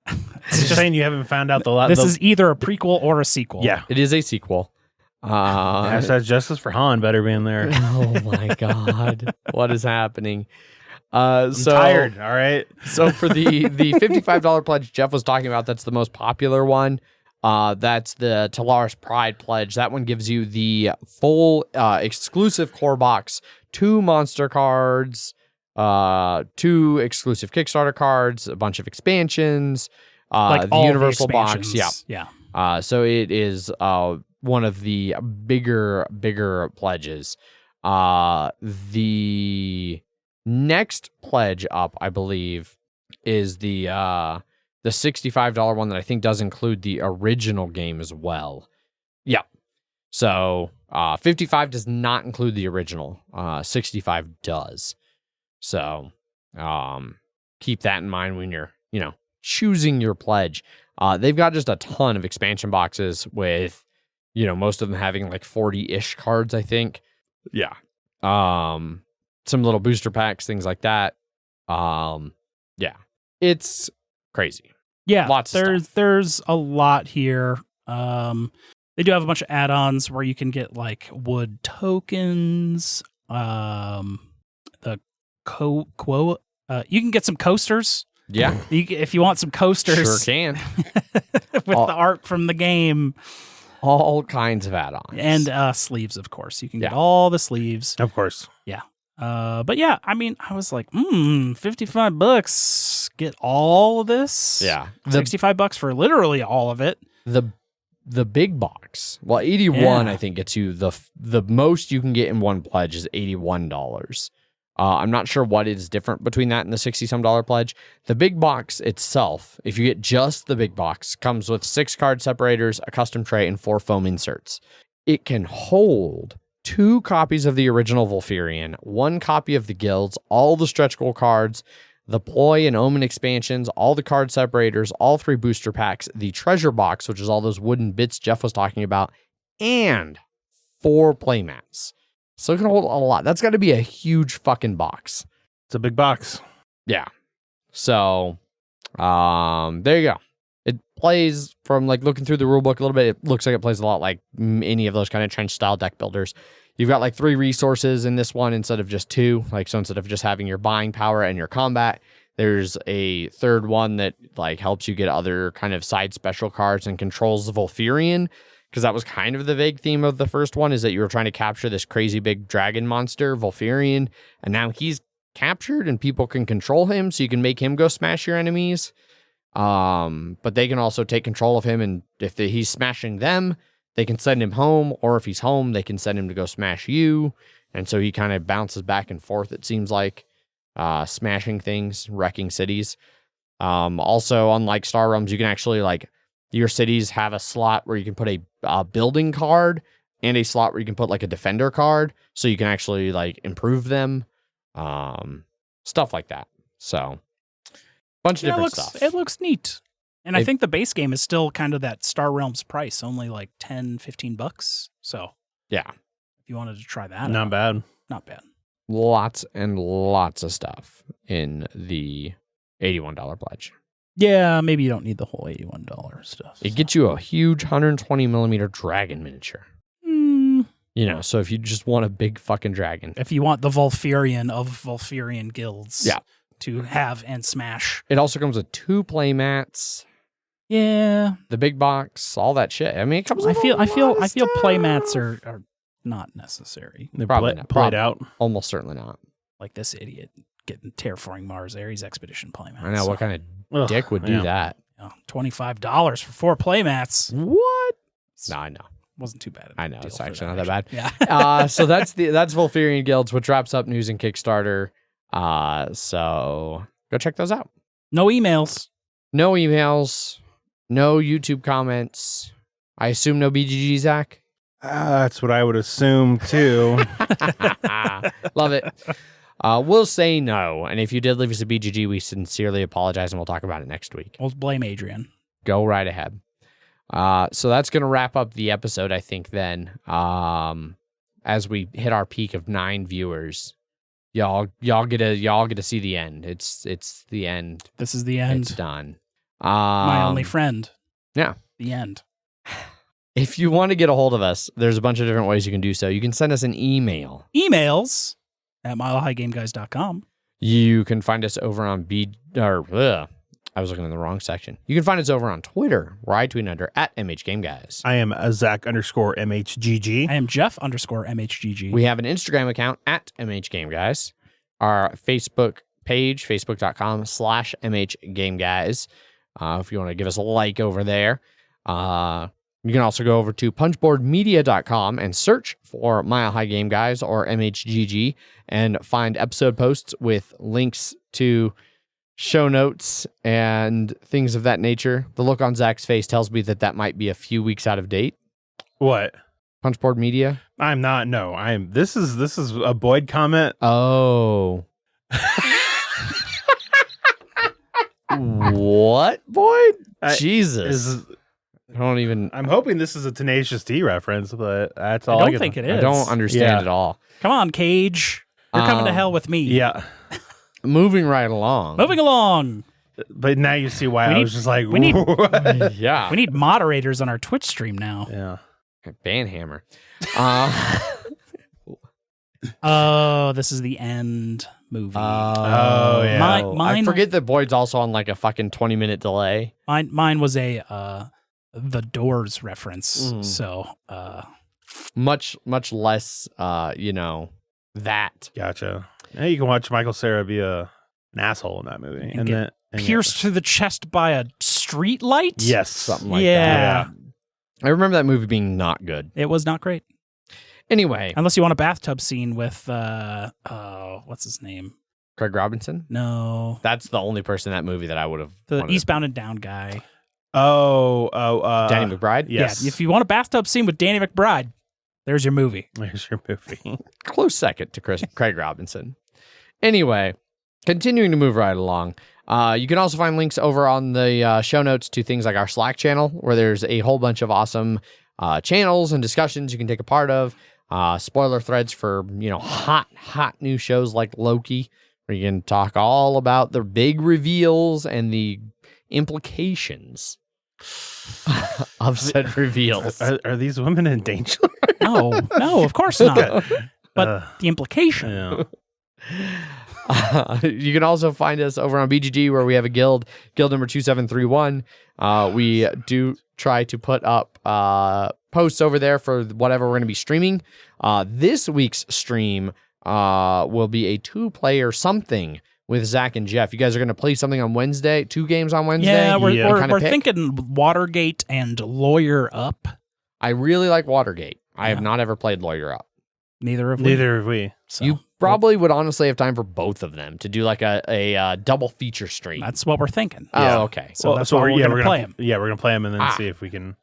I'm just saying you haven't found out the This is either a prequel or a sequel. Yeah. it is a sequel. Hashtag justice for Han better be in there. Oh my God, what is happening? I'm tired, all right? So for the $55 pledge Jeff was talking about, that's the most popular one. That's the Talaris Pride pledge. That one gives you the full exclusive core box, 2 monster cards, 2 exclusive Kickstarter cards, a bunch of expansions, Like the all universal the box. Yeah. expansions. Yeah. So it is one of the bigger pledges. The next pledge up, I believe, is the $65 one that I think does include the original game as well. Yeah. So 55 does not include the original. 65 does. So keep that in mind when you're, choosing your pledge. They've got just a ton of expansion boxes with, most of them having like 40-ish cards, I think. Yeah. Some little booster packs, things like that. Yeah. It's crazy. Yeah, Lots of stuff. There's a lot here. They do have a bunch of add-ons where you can get like wood tokens. You can get some coasters. Yeah. If you want some coasters. Sure can. With the art from the game. All kinds of add-ons. And sleeves, of course. You can get all the sleeves. Of course. Yeah. But yeah, I mean, I was like, $55. Get all of this? Yeah. $65 for literally all of it. The big box. Well, 81 I think gets you the most you can get in one pledge is $81. I'm not sure what is different between that and the $60-some pledge. The big box itself, if you get just the big box, comes with 6 card separators, a custom tray, and 4 foam inserts. It can hold 2 copies of the original Vulfyirion, 1 copy of the guilds, all the stretch goal cards, the ploy and omen expansions, all the card separators, all 3 booster packs, the treasure box, which is all those wooden bits Jeff was talking about, and 4 playmats. So it can hold a lot. That's got to be a huge fucking box. It's a big box. Yeah. So, there you go. It plays from like looking through the rulebook a little bit. It looks like it plays a lot like any of those kind of trench style deck builders. You've got like 3 resources in this one instead of just 2. Like, so instead of just having your buying power and your combat, there's a third one that like helps you get other kind of side special cards and controls the Vulfyirion. Because that was kind of the vague theme of the first one, is that you were trying to capture this crazy big dragon monster, Vulfyirion, and now he's captured and people can control him, so you can make him go smash your enemies. But they can also take control of him, and if he's smashing them, they can send him home, or if he's home, they can send him to go smash you. And so he kind of bounces back and forth, it seems like, smashing things, wrecking cities. Also, unlike Star Realms, you can actually like... Your cities have a slot where you can put a building card and a slot where you can put like a defender card, so you can actually like improve them, stuff like that. So, bunch of different stuff. It looks neat. And I think the base game is still kind of that Star Realms price, only like $10-15. So, yeah. If you wanted to try that. Not bad. Not bad. Lots and lots of stuff in the $81 pledge. Yeah, maybe you don't need the whole $81 stuff. It gets you a huge 120 millimeter dragon miniature. You know, so if you just want a big fucking dragon. If you want the Vulferion of Vulferian Guilds to have and smash. It also comes with 2 playmats. Yeah. The big box, all that shit. I mean, it comes with I feel playmats are not necessary. They're probably not. Played out. Almost certainly not. Like this idiot getting Terraforming Mars Ares Expedition playmats. I know, what kind of dick would do that? $25 for 4 playmats. What? No, I know. Wasn't too bad. I know, it's actually not that bad. Yeah. So that's Vulferian Guilds, which wraps up news and Kickstarter. So go check those out. No emails. No emails. No YouTube comments. I assume no BGG, Zach? That's what I would assume too. Love it. We'll say no. And if you did leave us a BGG, we sincerely apologize and we'll talk about it next week. We'll blame Adrian. Go right ahead. So that's going to wrap up the episode, I think, then. As we hit our peak of 9 viewers, y'all get to see the end. It's the end. This is the end. It's done. My only friend. Yeah. The end. If you want to get a hold of us, there's a bunch of different ways you can do so. You can send us an email. Emails at milehighgameguys.com. You can find us over on I was looking in the wrong section. You can find us over on Twitter, where I tweet under @MHGameGuys. I am Zach_MHGG. I am Jeff_MHGG. We have an Instagram account @MHGameGuys. Our Facebook page, facebook.com/MHGameGuys. If you want to give us a like over there. You can also go over to punchboardmedia.com and search for Mile High Game Guys or MHGG and find episode posts with links to show notes and things of that nature. The look on Zach's face tells me that might be a few weeks out of date. What? Punchboard Media? I'm not. No, I'm. This is a Boyd comment. Oh. What, Boyd? Jesus. I don't even. I'm hoping this is a Tenacious D reference, but that's all I I don't think it is. I don't understand at all. Come on, Cage. You're coming to hell with me. Yeah. Moving right along. Moving along. But now you see why I was just like, we need- what? Yeah. We need moderators on our Twitch stream now. Yeah. Banhammer. Oh, this is the end movie. Oh, yeah. Mine, I forget that Boyd's also on like a fucking 20-minute delay. Mine was a The Doors reference. Mm. So Much less, that. Gotcha. Now you can watch Michael Cera be an asshole in that movie. And get pierced through the chest by a street light? Yes. Something like Yeah. that. I remember that movie being not good. It was not great. Anyway, Unless you want a bathtub scene with what's his name? Craig Robinson. No. That's the only person in that movie that I would have. The Eastbound and Down guy. Danny McBride. Yes. Yeah, if you want a bathtub scene with Danny McBride, there's your movie. There's your movie. Close second to Craig Robinson. Anyway, continuing to move right along. You can also find links over on the show notes to things like our Slack channel, where there's a whole bunch of awesome channels and discussions you can take a part of. Spoiler threads for, hot new shows like Loki, where you can talk all about the big reveals and the implications of said reveals. Are these women in danger? No, of course not. But the implication. Yeah. You can also find us over on BGG, where we have a guild number 2731. We do try to put up posts over there for whatever we're going to be streaming. This week's stream will be a 2-player something with Zach and Jeff. You guys are going to play something on Wednesday, 2 games on Wednesday. Yeah, we're pick? thinking Watergate and Lawyer Up. I really like Watergate. I have Yeah. not ever played Lawyer Up. Neither have we. Neither have we. So, You probably would honestly have time for both of them to do like a double feature stream. that's what we're thinking. Yeah. Oh, okay. So that's why we're going to play him. Yeah, we're going to play him and then see if we can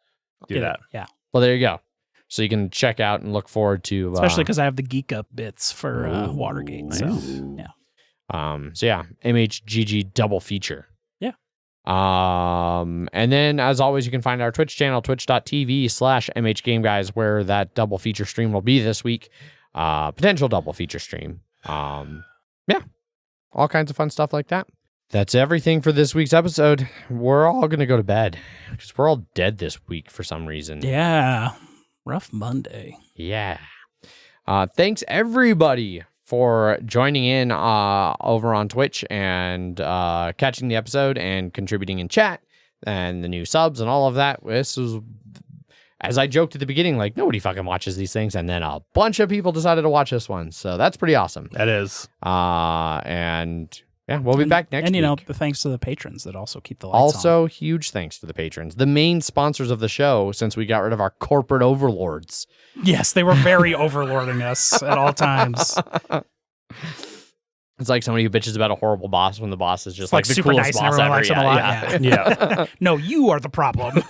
do that. Yeah. Well, there you go. So you can check out and look forward to... Especially because I have the Geek Up bits for Watergate. So, yeah. So yeah, MHGG double feature. Yeah. And then as always, you can find our Twitch channel, twitch.tv/MHGameGuys, where that double feature stream will be this week. Potential double feature stream. Yeah. All kinds of fun stuff like that. That's everything for this week's episode. We're all going to go to bed because we're all dead this week for some reason. Yeah. Rough Monday. Yeah. Thanks everybody for joining in over on Twitch and catching the episode and contributing in chat and the new subs and all of that. This was, as I joked at the beginning, like nobody fucking watches these things, and then a bunch of people decided to watch this one. So that's pretty awesome. That is. And yeah, we'll be back next week. And, thanks to the patrons that also keep the lights on. Also, huge thanks to the patrons, the main sponsors of the show, since we got rid of our corporate overlords. Yes, they were very overlording us at all times. It's like somebody who bitches about a hororrible boss when the boss is just Like the super coolest nice and boss everyone ever. likes him a lot. Yeah. No, you are the problem.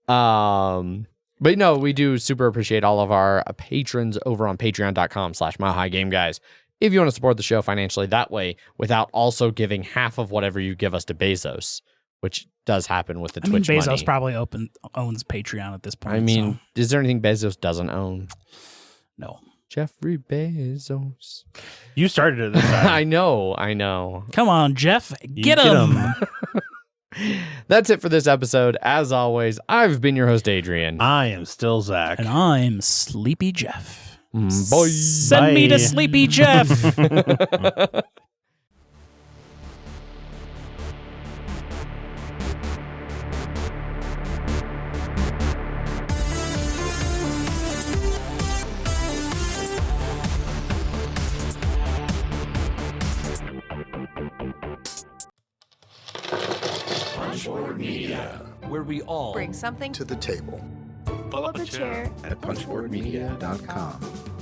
But no, we do super appreciate all of our patrons over on patreon.com/MileHighGameGuys. If you want to support the show financially that way, without also giving half of whatever you give us to Bezos, which does happen with the Twitch Bezos money. probably owns Patreon at this point. I mean, is there anything Bezos doesn't own? No. Jeffrey Bezos. You started it this time. I know. Come on, Jeff. Get Get him. 'em. That's it for this episode. As always, I've been your host, Adrian. I am still Zach. And I'm Sleepy Jeff. Bye. Send me to Sleepy Jeff. Punchboard Media, where we all Bring something to the table. pull up a chair At punchboardmedia.com.